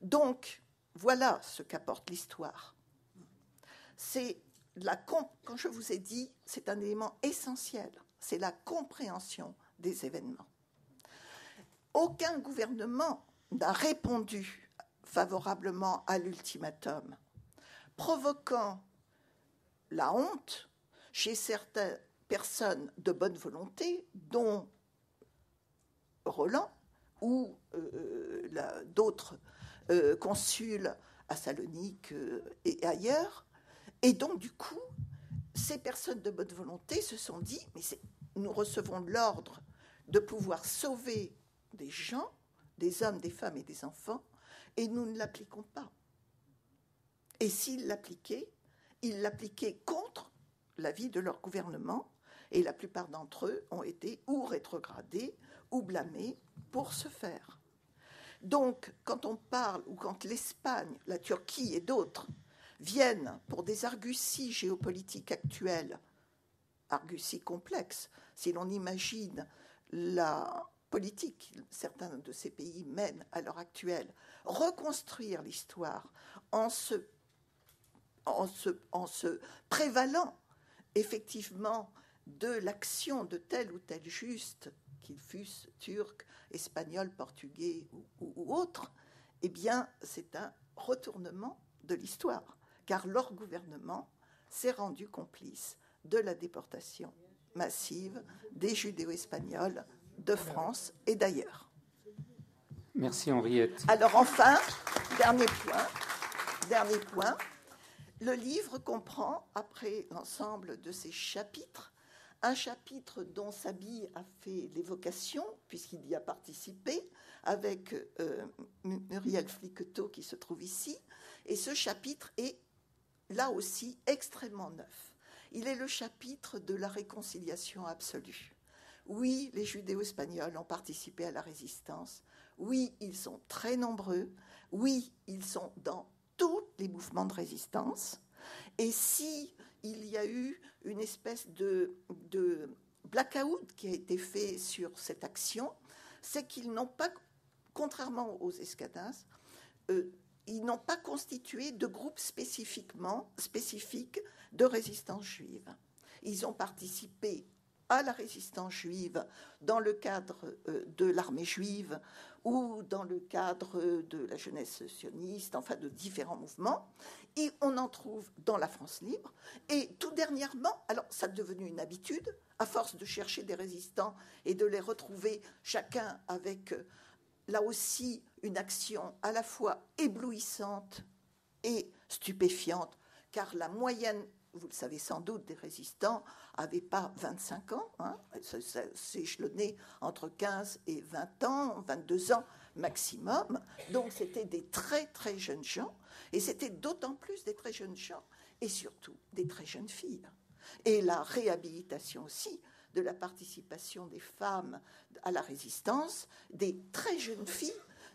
Donc, voilà ce qu'apporte l'histoire. C'est quand je vous ai dit, c'est un élément essentiel, c'est la compréhension des événements. Aucun gouvernement n'a répondu favorablement à l'ultimatum, provoquant la honte chez certaines personnes de bonne volonté, dont Roland ou d'autres consuls à Salonique et ailleurs. Et donc, du coup, ces personnes de bonne volonté se sont dit, mais nous recevons l'ordre de pouvoir sauver des gens, des hommes, des femmes et des enfants, et nous ne l'appliquons pas. Et s'ils l'appliquaient, ils l'appliquaient contre l'avis de leur gouvernement, et la plupart d'entre eux ont été ou rétrogradés ou blâmés pour ce faire. Donc, quand on parle, ou quand l'Espagne, la Turquie et d'autres viennent pour des arguties géopolitiques actuelles, arguties complexes, si l'on imagine la politique que certains de ces pays mènent à l'heure actuelle, reconstruire l'histoire en se prévalant effectivement de l'action de tel ou tel juste, qu'ils fussent turcs, espagnols, portugais ou autres, eh bien, c'est un retournement de l'histoire, car leur gouvernement s'est rendu complice de la déportation massive des judéo-espagnols de France et d'ailleurs. Merci Henriette. Alors enfin, dernier point, le livre comprend, après l'ensemble de ces chapitres, un chapitre dont Sabi a fait l'évocation, puisqu'il y a participé, avec Muriel Fliqueteau qui se trouve ici. Et ce chapitre est, là aussi, extrêmement neuf. Il est le chapitre de la réconciliation absolue. Oui, les judéo-espagnols ont participé à la résistance. Oui, ils sont très nombreux. Oui, ils sont dans tous les mouvements de résistance. Et si il y a eu une espèce de blackout qui a été fait sur cette action, c'est qu'ils n'ont pas, contrairement aux escadins, ils n'ont pas constitué de groupe spécifique de résistance juive. Ils ont participé à la résistance juive dans le cadre de l'armée juive ou dans le cadre de la jeunesse sioniste, enfin de différents mouvements. Et on en trouve dans la France libre. Et tout dernièrement, alors ça est devenu une habitude, à force de chercher des résistants et de les retrouver chacun avec, là aussi, une action à la fois éblouissante et stupéfiante, car la moyenne, vous le savez sans doute, des résistants n'avait pas 25 ans, hein, ça s'échelonnait entre 15 et 20 ans, 22 ans maximum, donc c'était des très très jeunes gens, et c'était d'autant plus des très jeunes gens, et surtout des très jeunes filles. Et la réhabilitation aussi de la participation des femmes à la résistance, des très jeunes filles,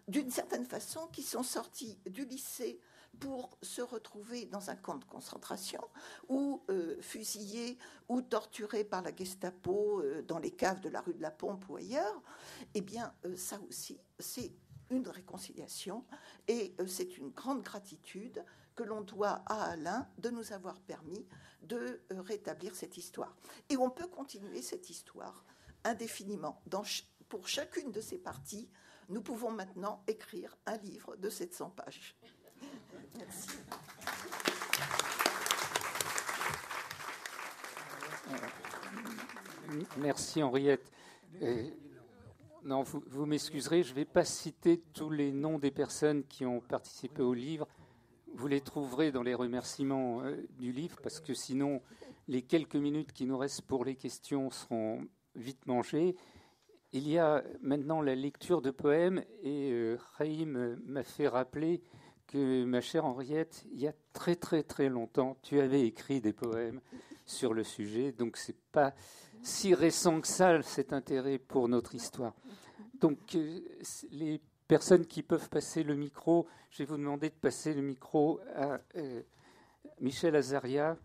d'une certaine façon, qui sont sorties du lycée pour se retrouver dans un camp de concentration ou fusillées ou torturées par la Gestapo dans les caves de la rue de la Pompe ou ailleurs, eh bien, ça aussi, c'est une réconciliation et c'est une grande gratitude que l'on doit à Alain de nous avoir permis de rétablir cette histoire. Et on peut continuer cette histoire indéfiniment. Pour chacune de ces parties, nous pouvons maintenant écrire un livre de 700 pages. Merci. Merci Henriette. Non, vous m'excuserez, je ne vais pas citer tous les noms des personnes qui ont participé au livre. Vous les trouverez dans les remerciements du livre, parce que sinon, les quelques minutes qui nous restent pour les questions seront vite mangées. Il y a maintenant la lecture de poèmes, et Raïm m'a fait rappeler que, ma chère Henriette, il y a très très très longtemps, tu avais écrit des poèmes sur le sujet, donc c'est pas si récent que ça, cet intérêt pour notre histoire. Donc, les personnes qui peuvent passer le micro, je vais vous demander de passer le micro à Michel Azaria,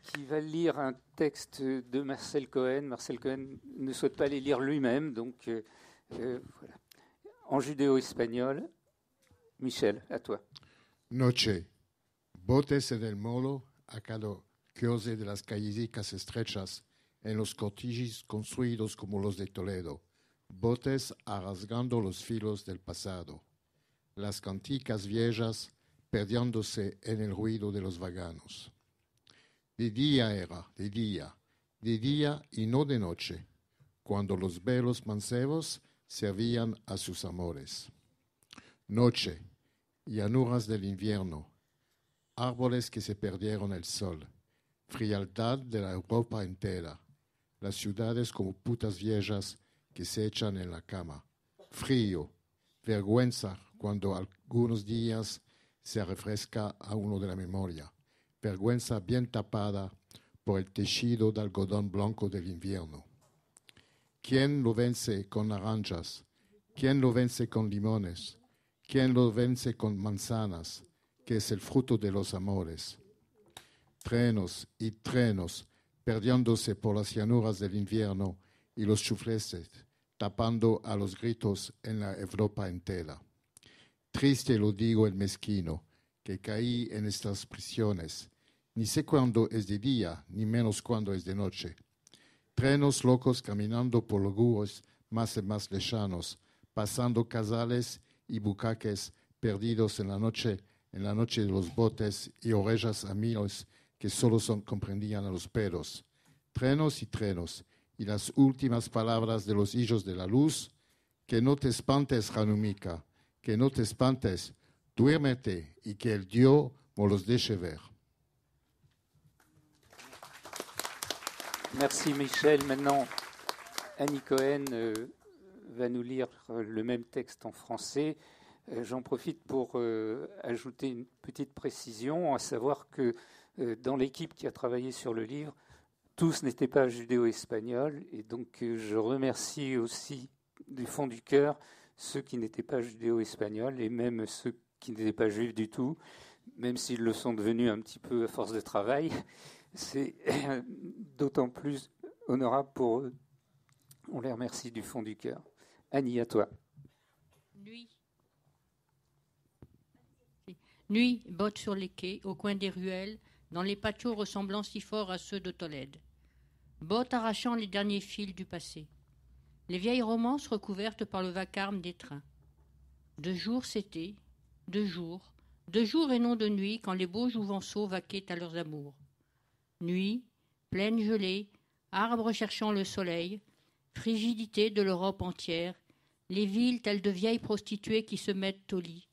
qui va lire un texte de Marcel Cohen. Marcel Cohen ne souhaite pas les lire lui-même, donc voilà. En judéo-espagnol. Michel, à toi. Noche. Botes en el molo, a cada chiose de las callecicas estrechas, en los cortijos construidos como los de Toledo. Botes rasgando los filos del pasado. Las canticas viejas perdiéndose en el ruido de los vaganos. De día era, de día y no de noche, cuando los velos mancebos servían a sus amores. Noche, llanuras del invierno, árboles que se perdieron el sol, frialdad de la Europa entera, las ciudades como putas viejas que se echan en la cama, frío, vergüenza cuando algunos días se refresca a uno de la memoria, vergüenza bien tapada por el tejido de algodón blanco del invierno. ¿Quién lo vence con naranjas? ¿Quién lo vence con limones? ¿Quién lo vence con manzanas, que es el fruto de los amores? Trenos y trenos, perdiéndose por las llanuras del invierno y los chufleses, tapando a los gritos en la Europa entera. Triste lo digo el mezquino, que caí en estas prisiones. Ni sé cuándo es de día, ni menos cuándo es de noche. Trenos locos caminando por lugares más y más lejanos, pasando casales y bucaques perdidos en la noche de los botes y orejas a miles que solo comprendían a los pelos. Trenos, y las últimas palabras de los hijos de la luz, que no te espantes, Hanumica, que no te espantes, duérmete y que el Dios me los deje ver. Merci Michel. Maintenant, Annie Cohen va nous lire le même texte en français. J'en profite pour ajouter une petite précision, à savoir que dans l'équipe qui a travaillé sur le livre, tous n'étaient pas judéo-espagnols, et donc je remercie aussi du fond du cœur ceux qui n'étaient pas judéo-espagnols, et même ceux qui n'étaient pas juifs du tout, même s'ils le sont devenus un petit peu à force de travail. C'est d'autant plus honorable pour eux. On les remercie du fond du cœur. Annie, à toi. Nuit botte sur les quais, au coin des ruelles, dans les patios ressemblant si fort à ceux de Tolède. Botte arrachant les derniers fils du passé. Les vieilles romances recouvertes par le vacarme des trains. De jour c'était, de jour et non de nuit, quand les beaux jouvenceaux vaquaient à leurs amours. Nuit, plaine gelée, arbres cherchant le soleil, frigidité de l'Europe entière, les villes telles de vieilles prostituées qui se mettent au lit.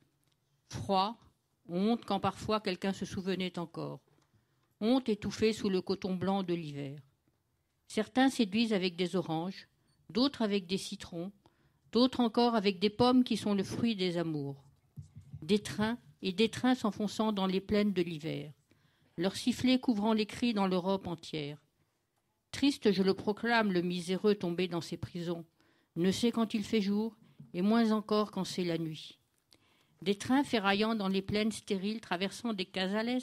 Froid, honte quand parfois quelqu'un se souvenait encore. Honte étouffée sous le coton blanc de l'hiver. Certains séduisent avec des oranges, d'autres avec des citrons, d'autres encore avec des pommes qui sont le fruit des amours. Des trains et des trains s'enfonçant dans les plaines de l'hiver, leurs sifflets couvrant les cris dans l'Europe entière. Triste, je le proclame, le miséreux tombé dans ses prisons, ne sait quand il fait jour, et moins encore quand c'est la nuit. Des trains ferraillant dans les plaines stériles, traversant des casales,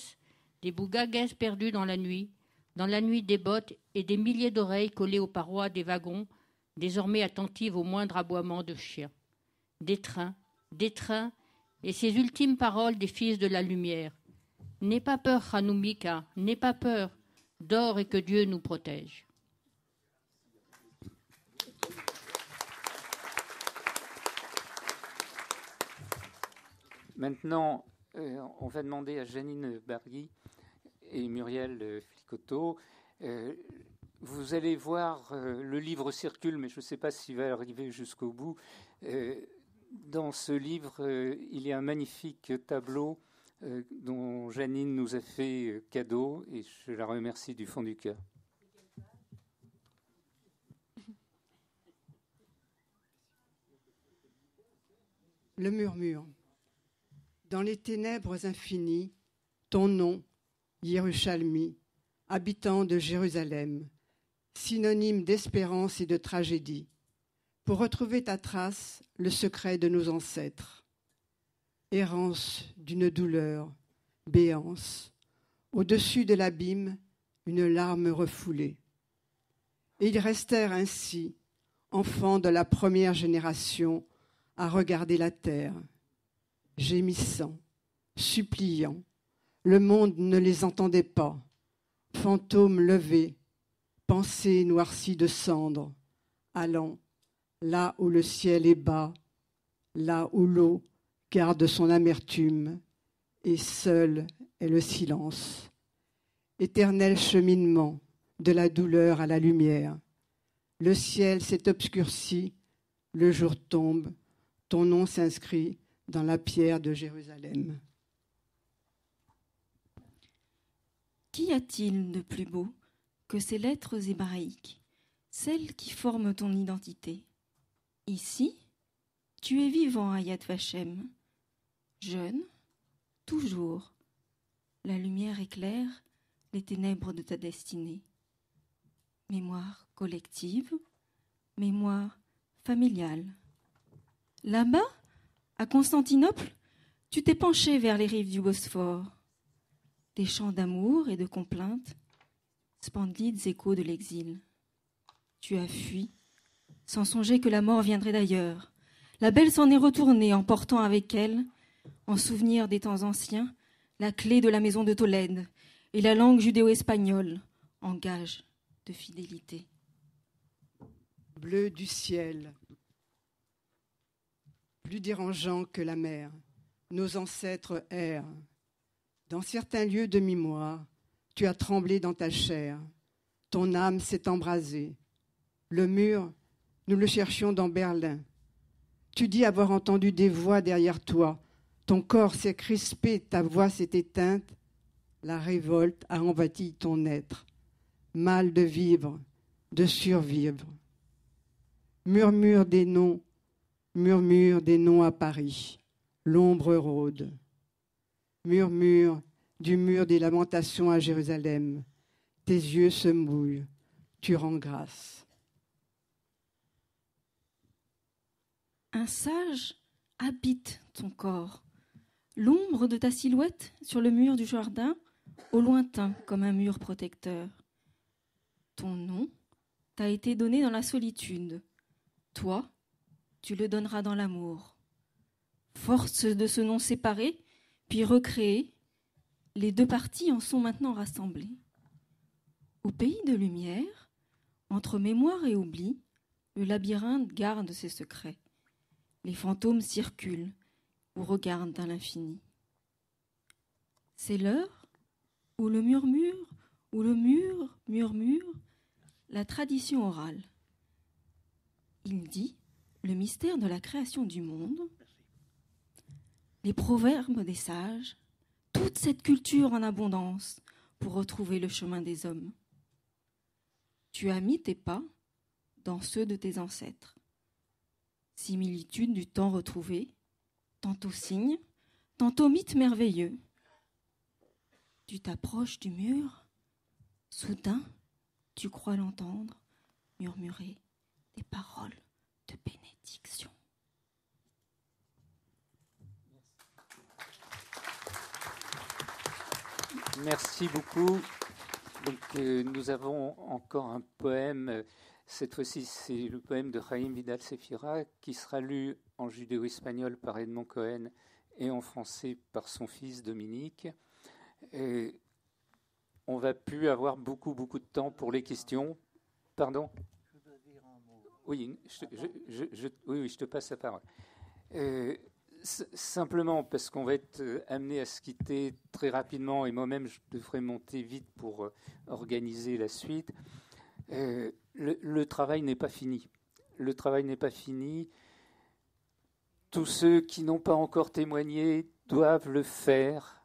des bougagues perdus dans la nuit des bottes et des milliers d'oreilles collées aux parois des wagons, désormais attentives au moindre aboiement de chien. Des trains, et ces ultimes paroles des fils de la lumière. N'aie pas peur, Hanumica, n'aie pas peur, dors et que Dieu nous protège. Maintenant, on va demander à Janine Bargui et Muriel Flicotto. Vous allez voir, le livre circule, mais je ne sais pas s'il va arriver jusqu'au bout. Dans ce livre, il y a un magnifique tableau dont Janine nous a fait cadeau, et je la remercie du fond du cœur. Le murmure. Dans les ténèbres infinies, ton nom, Yerushalmi, habitant de Jérusalem, synonyme d'espérance et de tragédie. pour retrouver ta trace, le secret de nos ancêtres. Errance d'une douleur, béance, au-dessus de l'abîme, une larme refoulée. Et ils restèrent ainsi, enfants de la première génération, à regarder la terre, gémissant, suppliant. Le monde ne les entendait pas. Fantômes levés, pensées noircies de cendres, allant là où le ciel est bas, là où l'eau garde son amertume, et seul est le silence. Éternel cheminement de la douleur à la lumière. Le ciel s'est obscurci, le jour tombe, ton nom s'inscrit dans la pierre de Jérusalem. Qu'y a-t-il de plus beau que ces lettres hébraïques, celles qui forment ton identité? Ici, tu es vivant à Yad Vashem, jeune, toujours. La lumière éclaire les ténèbres de ta destinée. Mémoire collective, mémoire familiale. Là-bas, à Constantinople, tu t'es penché vers les rives du Bosphore. Des chants d'amour et de complainte, splendides échos de l'exil. Tu as fui, sans songer que la mort viendrait d'ailleurs. La belle s'en est retournée, emportant avec elle, en souvenir des temps anciens, la clé de la maison de Tolède et la langue judéo-espagnole, en gage de fidélité. Bleu du ciel, plus dérangeant que la mer, nos ancêtres errent. Dans certains lieux de mémoire, tu as tremblé dans ta chair, ton âme s'est embrasée. Le mur, nous le cherchions dans Berlin. Tu dis avoir entendu des voix derrière toi, ton corps s'est crispé, ta voix s'est éteinte. La révolte a envahi ton être, mal de vivre, de survivre. Murmure des noms à Paris, l'ombre rôde. Murmure du mur des lamentations à Jérusalem, tes yeux se mouillent, tu rends grâce. Un sage habite ton corps, l'ombre de ta silhouette sur le mur du jardin, au lointain comme un mur protecteur. Ton nom t'a été donné dans la solitude. Toi, tu le donneras dans l'amour. Force de ce nom séparé, puis recréé, les deux parties en sont maintenant rassemblées. Au pays de lumière, entre mémoire et oubli, le labyrinthe garde ses secrets. Les fantômes circulent ou regardent à l'infini. C'est l'heure où le mur murmure la tradition orale. Il dit le mystère de la création du monde, les proverbes des sages, toute cette culture en abondance pour retrouver le chemin des hommes. Tu as mis tes pas dans ceux de tes ancêtres. Similitude du temps retrouvé, tantôt signe, tantôt mythe merveilleux. Tu t'approches du mur, soudain, tu crois l'entendre murmurer des paroles de bénédiction. Merci beaucoup. Donc, nous avons encore un poème. Cette fois-ci, c'est le poème de Chaim Vidal Sefira qui sera lu en judéo-espagnol par Edmond Cohen et en français par son fils Dominique. Et on va plus avoir beaucoup de temps pour les questions. Pardon ? Oui, je te passe la parole. Simplement parce qu'on va être amené à se quitter très rapidement et moi-même je devrais monter vite pour organiser la suite. Le travail n'est pas fini. Le travail n'est pas fini. Tous ceux qui n'ont pas encore témoigné doivent le faire.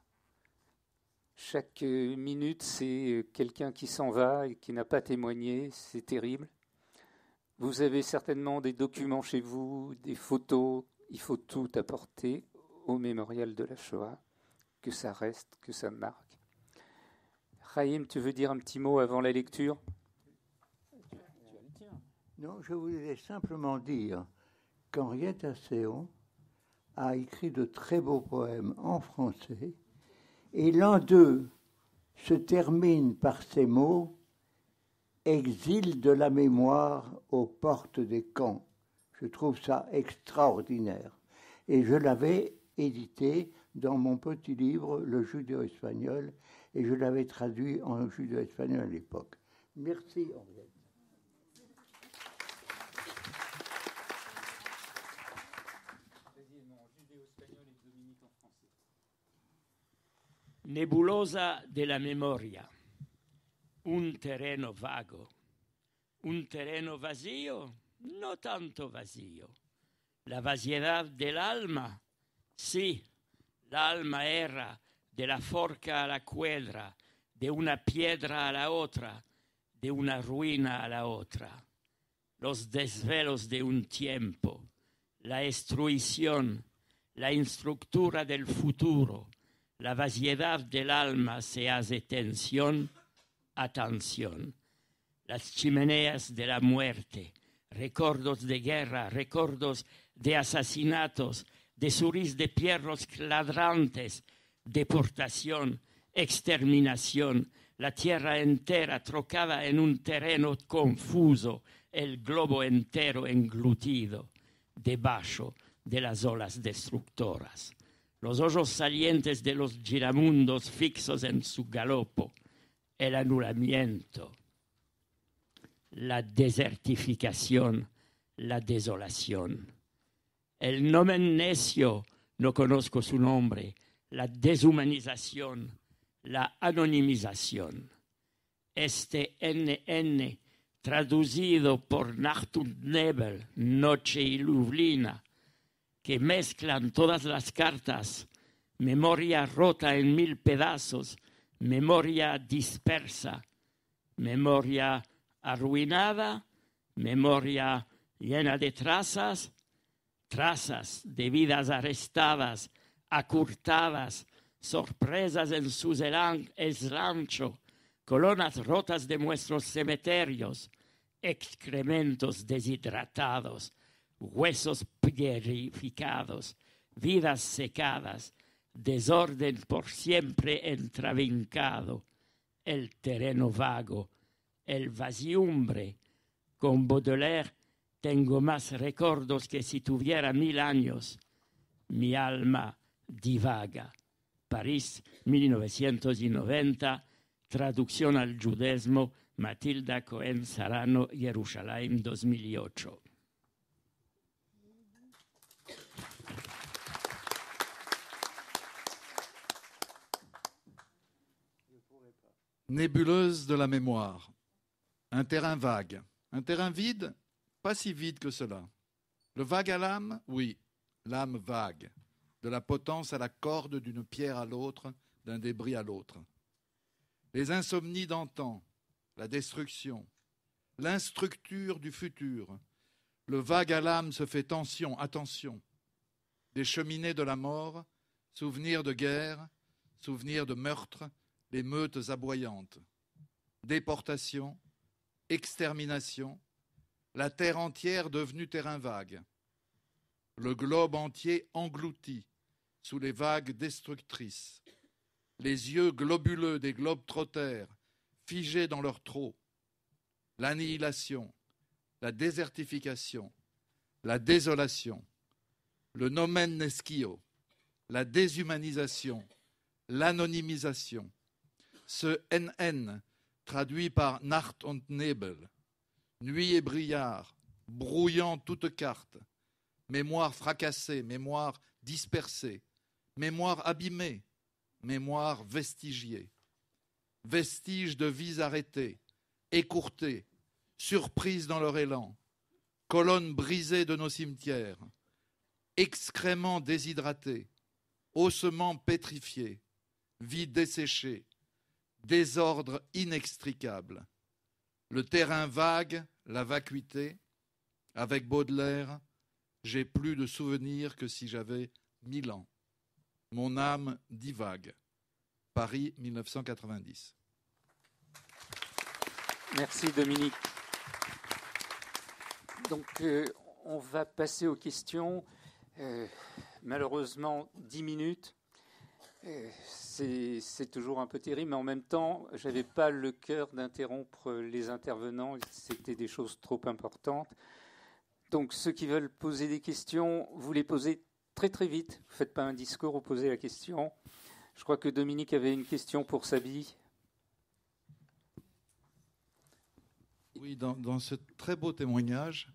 Chaque minute, c'est quelqu'un qui s'en va et qui n'a pas témoigné. C'est terrible. Vous avez certainement des documents chez vous, des photos. Il faut tout apporter au mémorial de la Shoah, que ça reste, que ça marque. Chaim, tu veux dire un petit mot avant la lecture ? Non, je voulais simplement dire qu'Henriette Asséon a écrit de très beaux poèmes en français, et l'un d'eux se termine par ces mots « Exil de la mémoire aux portes des camps ». Je trouve ça extraordinaire. Et je l'avais édité dans mon petit livre, Le judéo-espagnol, et je l'avais traduit en judéo-espagnol à l'époque. Merci, Henriette. Nebulosa della memoria, un terreno vago, un terreno vacío, no tanto vacío. La vaciedad del alma, sí, la alma era de la forca a la cuadra, de una piedra a la otra, de una ruina a la otra. Los desvelos de un tiempo, la destrucción, la estructura del futuro. La vaciedad del alma se hace tensión a tensión. Las chimeneas de la muerte, recuerdos de guerra, recuerdos de asesinatos, de suris de perros ladrantes, deportación, exterminación, la tierra entera trocada en un terreno confuso, el globo entero englutido, debajo de las olas destructoras. Los ojos salientes de los giramundos fixos en su galopo, el anulamiento, la desertificación, la desolación. El nomen necio, no conozco su nombre, la deshumanización, la anonimización. Este NN, traducido por Nacht und Nebel, Noche y Ljubljana, que mezclan todas las cartas, memoria rota en 1000 pedazos, memoria dispersa, memoria arruinada, memoria llena de trazas, trazas de vidas arrestadas, acurtadas, sorpresas en su eslancho, colonas rotas de nuestros cementerios, excrementos deshidratados, huesos pierificados, vidas secadas, desorden por siempre entravincado, el terreno vago, el vaciumbre. Con Baudelaire tengo más recuerdos que si tuviera 1000 años. Mi alma divaga. París, 1990, traducción al judaísmo, Matilda Cohen Sarano, Jerusalén, 2008. Nébuleuse de la mémoire. Un terrain vague. Un terrain vide? Pas si vide que cela. Le vague à l'âme? Oui, l'âme vague. De la potence à la corde, d'une pierre à l'autre, d'un débris à l'autre. Les insomnies d'antan, la destruction, l'instructure du futur. Le vague à l'âme se fait tension, attention. Des cheminées de la mort, souvenirs de guerre, souvenirs de meurtre, les meutes aboyantes. Déportation, extermination, la terre entière devenue terrain vague. Le globe entier englouti sous les vagues destructrices. Les yeux globuleux des globetrotters figés dans leur trot. L'annihilation, la désertification, la désolation, le nomen neschio, la déshumanisation, l'anonymisation. Ce NN, traduit par Nacht und Nebel, nuit et brouillard, brouillant toute carte, mémoire fracassée, mémoire dispersée, mémoire abîmée, mémoire vestigiée, vestiges de vies arrêtées, écourtées, surprises dans leur élan, colonnes brisées de nos cimetières, excréments déshydratés, ossements pétrifiés, vies desséchées, désordre inextricable. Le terrain vague, la vacuité. Avec Baudelaire, j'ai plus de souvenirs que si j'avais 1000 ans. Mon âme divague. Paris, 1990. Merci Dominique. Donc, on va passer aux questions. Malheureusement, 10 minutes. C'est toujours un peu terrible, mais en même temps, je n'avais pas le cœur d'interrompre les intervenants. C'était des choses trop importantes. Donc, ceux qui veulent poser des questions, vous les posez très très vite. Vous ne faites pas un discours, vous posez la question. Je crois que Dominique avait une question pour Sabi. Oui, dans ce très beau témoignage,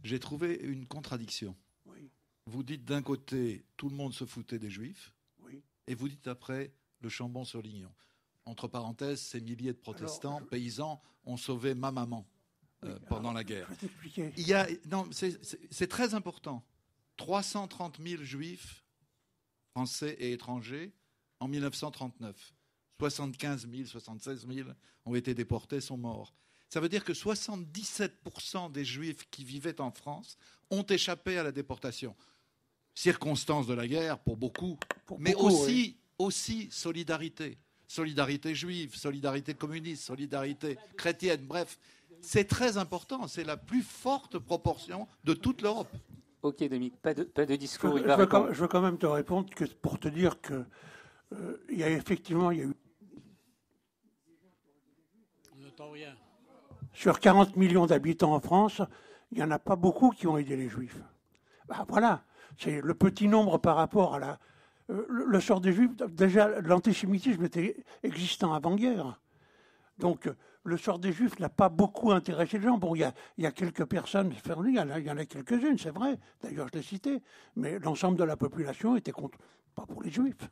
j'ai trouvé une contradiction. Oui. Vous dites d'un côté, tout le monde se foutait des Juifs, Oui. et vous dites après, le Chambon-sur-Lignon. Entre parenthèses, ces milliers de protestants, paysans, ont sauvé ma maman pendant la guerre. Je vais t'expliquer. C'est très important. 330 000 Juifs, Français et étrangers, en 1939. 75 000, 76 000 ont été déportés, sont morts. Ça veut dire que 77% des Juifs qui vivaient en France ont échappé à la déportation. Circonstances de la guerre pour beaucoup, mais aussi solidarité. Solidarité juive, solidarité communiste, solidarité chrétienne, bref. C'est très important, c'est la plus forte proportion de toute l'Europe. Ok, Dominique, pas de discours. Je veux quand même te répondre pour te dire que il y a eu... On n'entend rien. Sur 40 millions d'habitants en France, il n'y en a pas beaucoup qui ont aidé les Juifs. Ben voilà, c'est le petit nombre par rapport à le sort des Juifs. Déjà, l'antisémitisme était existant avant-guerre. Donc, le sort des Juifs n'a pas beaucoup intéressé les gens. Bon, il y a quelques personnes, il y en a quelques-unes, c'est vrai. D'ailleurs, je l'ai cité. Mais l'ensemble de la population était contre, pas pour les Juifs.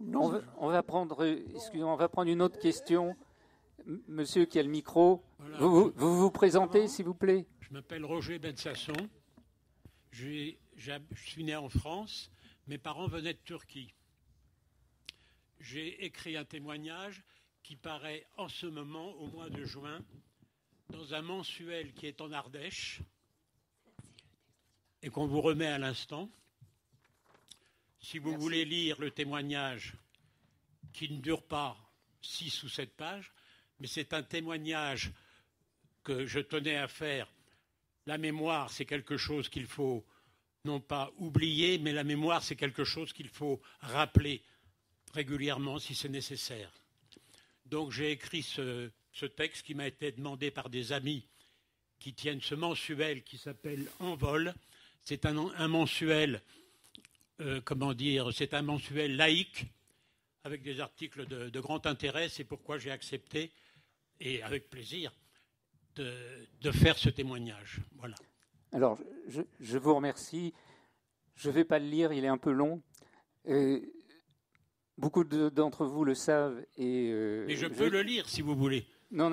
Non. On va prendre une autre question. Monsieur qui a le micro, voilà, vous présentez, s'il vous plaît. Je m'appelle Roger Bensasson. Je suis né en France. Mes parents venaient de Turquie. J'ai écrit un témoignage qui paraît en ce moment, au mois de juin, dans un mensuel qui est en Ardèche et qu'on vous remet à l'instant. Si vous voulez lire le témoignage, qui ne dure pas 6 ou 7 pages, mais c'est un témoignage que je tenais à faire. La mémoire, c'est quelque chose qu'il faut non pas oublier, mais la mémoire, c'est quelque chose qu'il faut rappeler régulièrement si c'est nécessaire. Donc j'ai écrit ce texte qui m'a été demandé par des amis qui tiennent ce mensuel qui s'appelle Envol. C'est un mensuel, c'est un mensuel laïque avec des articles de grand intérêt. C'est pourquoi j'ai accepté, et avec plaisir, de faire ce témoignage. Voilà. Alors, je vous remercie. Je ne vais pas le lire, il est un peu long. Beaucoup d'entre vous le savent. Mais je peux le lire, si vous voulez. Non.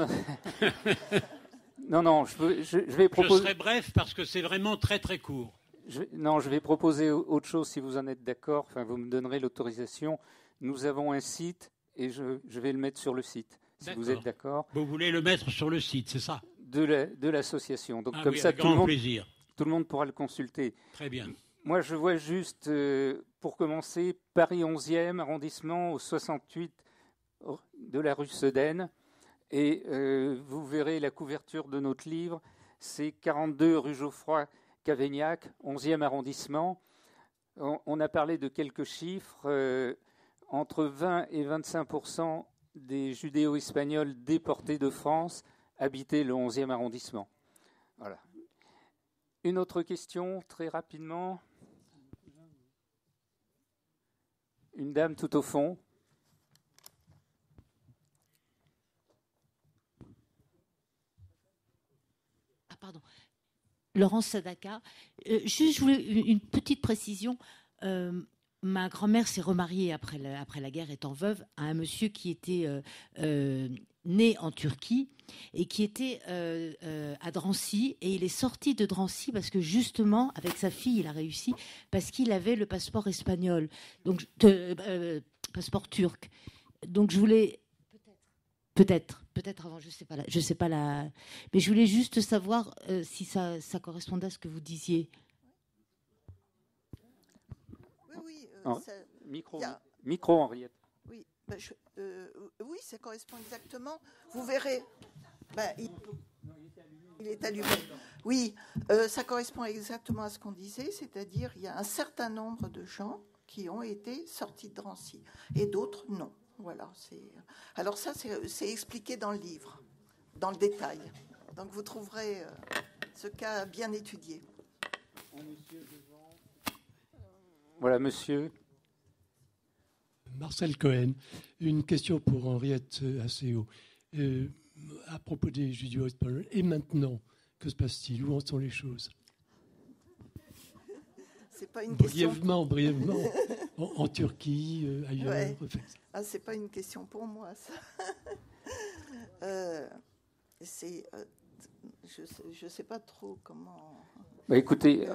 non, je vais proposer... Je serai bref, parce que c'est vraiment très, très court. Je vais proposer autre chose, si vous en êtes d'accord. Enfin, vous me donnerez l'autorisation. Nous avons un site, et je vais le mettre sur le site, si vous êtes d'accord. Vous voulez le mettre sur le site, c'est ça? De l'association. Donc, comme oui, ça, avec grand plaisir. Tout le monde pourra le consulter. Très bien. Moi, je vois juste, pour commencer, Paris 11e arrondissement, au 68 de la rue Sedaine. Et vous verrez la couverture de notre livre. C'est 42 rue Geoffroy-Cavaignac, 11e arrondissement. On a parlé de quelques chiffres. Entre 20 et 25% des judéo-espagnols déportés de France habitaient le 11e arrondissement. Voilà. Une autre question, très rapidement. Une dame tout au fond. Ah, pardon. Laurence Sadaka. Juste, je voulais une petite précision. Ma grand-mère s'est remariée après la guerre, étant veuve, à un monsieur qui était né en Turquie et qui était à Drancy. Et il est sorti de Drancy parce que justement, avec sa fille, il a réussi parce qu'il avait le passeport espagnol, donc passeport turc. Donc je voulais peut-être avant, je sais pas la, mais je voulais juste savoir si ça correspondait à ce que vous disiez. Micro, Henriette. Oui, oui, ça correspond exactement. Vous verrez. Il est allumé. Oui, ça correspond exactement à ce qu'on disait, c'est-à-dire il y a un certain nombre de gens qui ont été sortis de Drancy et d'autres non. Voilà. Alors ça, c'est expliqué dans le livre, dans le détail. Donc vous trouverez ce cas bien étudié. Voilà, monsieur. Marcel Cohen, une question pour Henriette Asseo. À propos des judéo-espagnols, et maintenant, que se passe-t-il? Où en sont les choses? C'est pas une question. Brièvement. En Turquie, ailleurs. Ouais. C'est pas une question pour moi, ça. Je sais pas trop comment. Écoutez,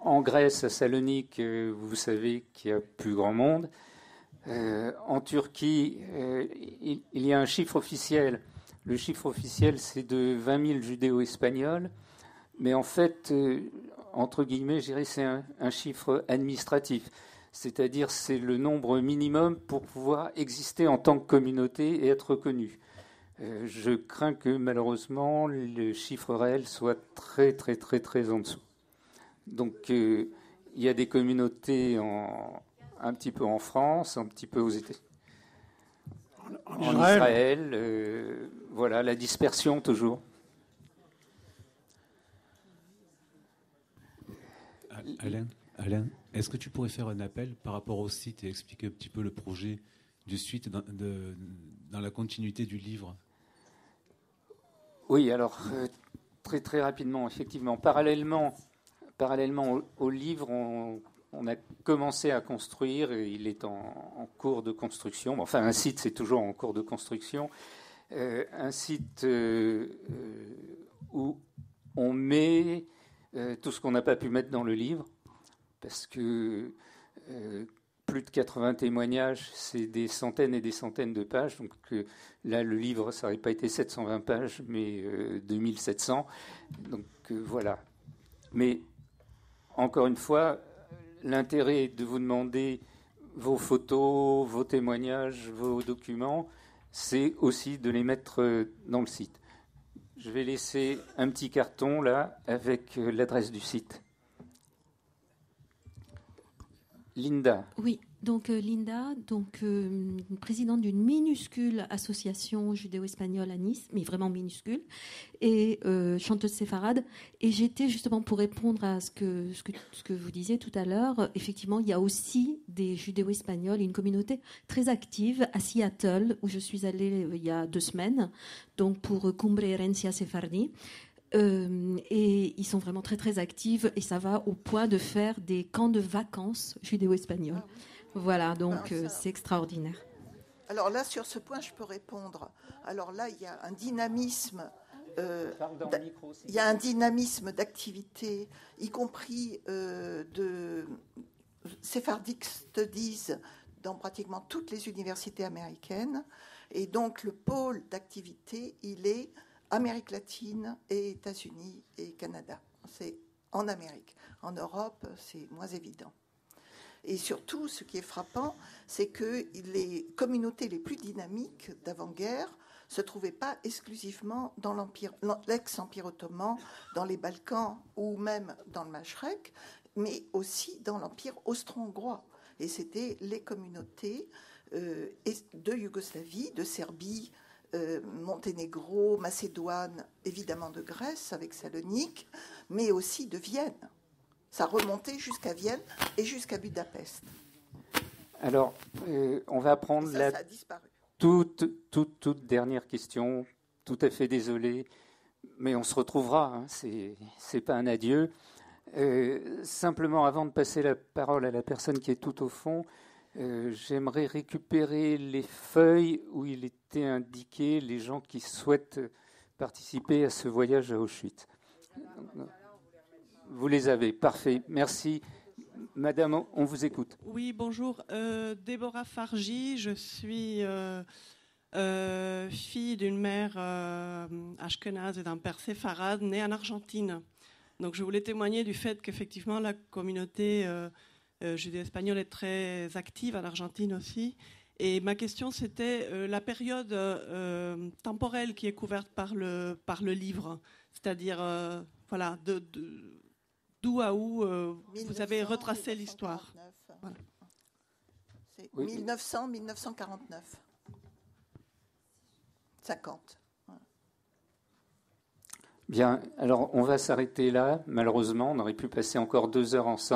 en Grèce, à Salonique, vous savez qu'il y a plus grand monde. En Turquie, il y a un chiffre officiel. Le chiffre officiel, c'est de 20 000 judéo-espagnols. Mais en fait, entre guillemets, je dirais c'est un chiffre administratif. C'est-à-dire c'est le nombre minimum pour pouvoir exister en tant que communauté et être reconnu. Je crains que malheureusement, le chiffre réel soit très, très, très, très en dessous. Donc, il y a des communautés un petit peu en France, un petit peu aux États-Unis. En Israël, voilà, la dispersion toujours. Alain, est-ce que tu pourrais faire un appel par rapport au site et expliquer un petit peu le projet du site dans la continuité du livre? Oui, alors très très rapidement, effectivement, parallèlement au livre, on a commencé à construire, et il est en cours de construction. Enfin, un site, c'est toujours en cours de construction. Un site où on met tout ce qu'on n'a pas pu mettre dans le livre, parce que plus de 80 témoignages, c'est des centaines et des centaines de pages. Donc là, le livre, ça n'aurait pas été 720 pages, mais 2700. Donc voilà. Mais encore une fois, l'intérêt de vous demander vos photos, vos témoignages, vos documents, c'est aussi de les mettre dans le site. Je vais laisser un petit carton là avec l'adresse du site. Linda. Oui, donc Linda, présidente d'une minuscule association judéo-espagnole à Nice, mais vraiment minuscule, et chanteuse séfarade. Et j'étais justement pour répondre à ce que vous disiez tout à l'heure. Effectivement, il y a aussi des judéo-espagnols, une communauté très active à Seattle, où je suis allée il y a 2 semaines, donc pour Cumbre Herencia Sefardi. Et ils sont vraiment très très actifs et ça va au point de faire des camps de vacances judéo-espagnols. Voilà, donc c'est extraordinaire. Alors là, sur ce point, je peux répondre. Alors là, il y a un dynamisme. Il y a un dynamisme d'activité, y compris de Sephardic Studies dans pratiquement toutes les universités américaines. Et donc le pôle d'activité, il est Amérique latine et États-Unis et Canada. C'est en Amérique. En Europe, c'est moins évident. Et surtout, ce qui est frappant, c'est que les communautés les plus dynamiques d'avant-guerre ne se trouvaient pas exclusivement dans l'ex-empire ottoman, dans les Balkans ou même dans le Machrek, mais aussi dans l'empire austro-hongrois. Et c'était les communautés de Yougoslavie, de Serbie, Monténégro, Macédoine, évidemment de Grèce avec Salonique, mais aussi de Vienne. Ça remontait jusqu'à Vienne et jusqu'à Budapest. Alors, on va prendre ça a disparu. toute dernière question. Tout à fait désolé, mais on se retrouvera. Hein, c'est pas un adieu. Simplement, avant de passer la parole à la personne qui est tout au fond, j'aimerais récupérer les feuilles où il était indiqué les gens qui souhaitent participer à ce voyage à Auschwitz. Vous les avez, parfait, merci. Madame, on vous écoute. Oui, bonjour. Déborah Fargi, je suis fille d'une mère ashkénaze et d'un père séfarade, née en Argentine. Donc je voulais témoigner du fait qu'effectivement la communauté judéo-espagnole est très active en Argentine aussi. Et ma question, c'était la période temporelle qui est couverte par le livre, c'est-à-dire voilà, d'où à où vous avez retracé l'histoire. Voilà. C'est 1900-1949. 50. Voilà. Bien, alors on va s'arrêter là. Malheureusement, on aurait pu passer encore 2 heures ensemble.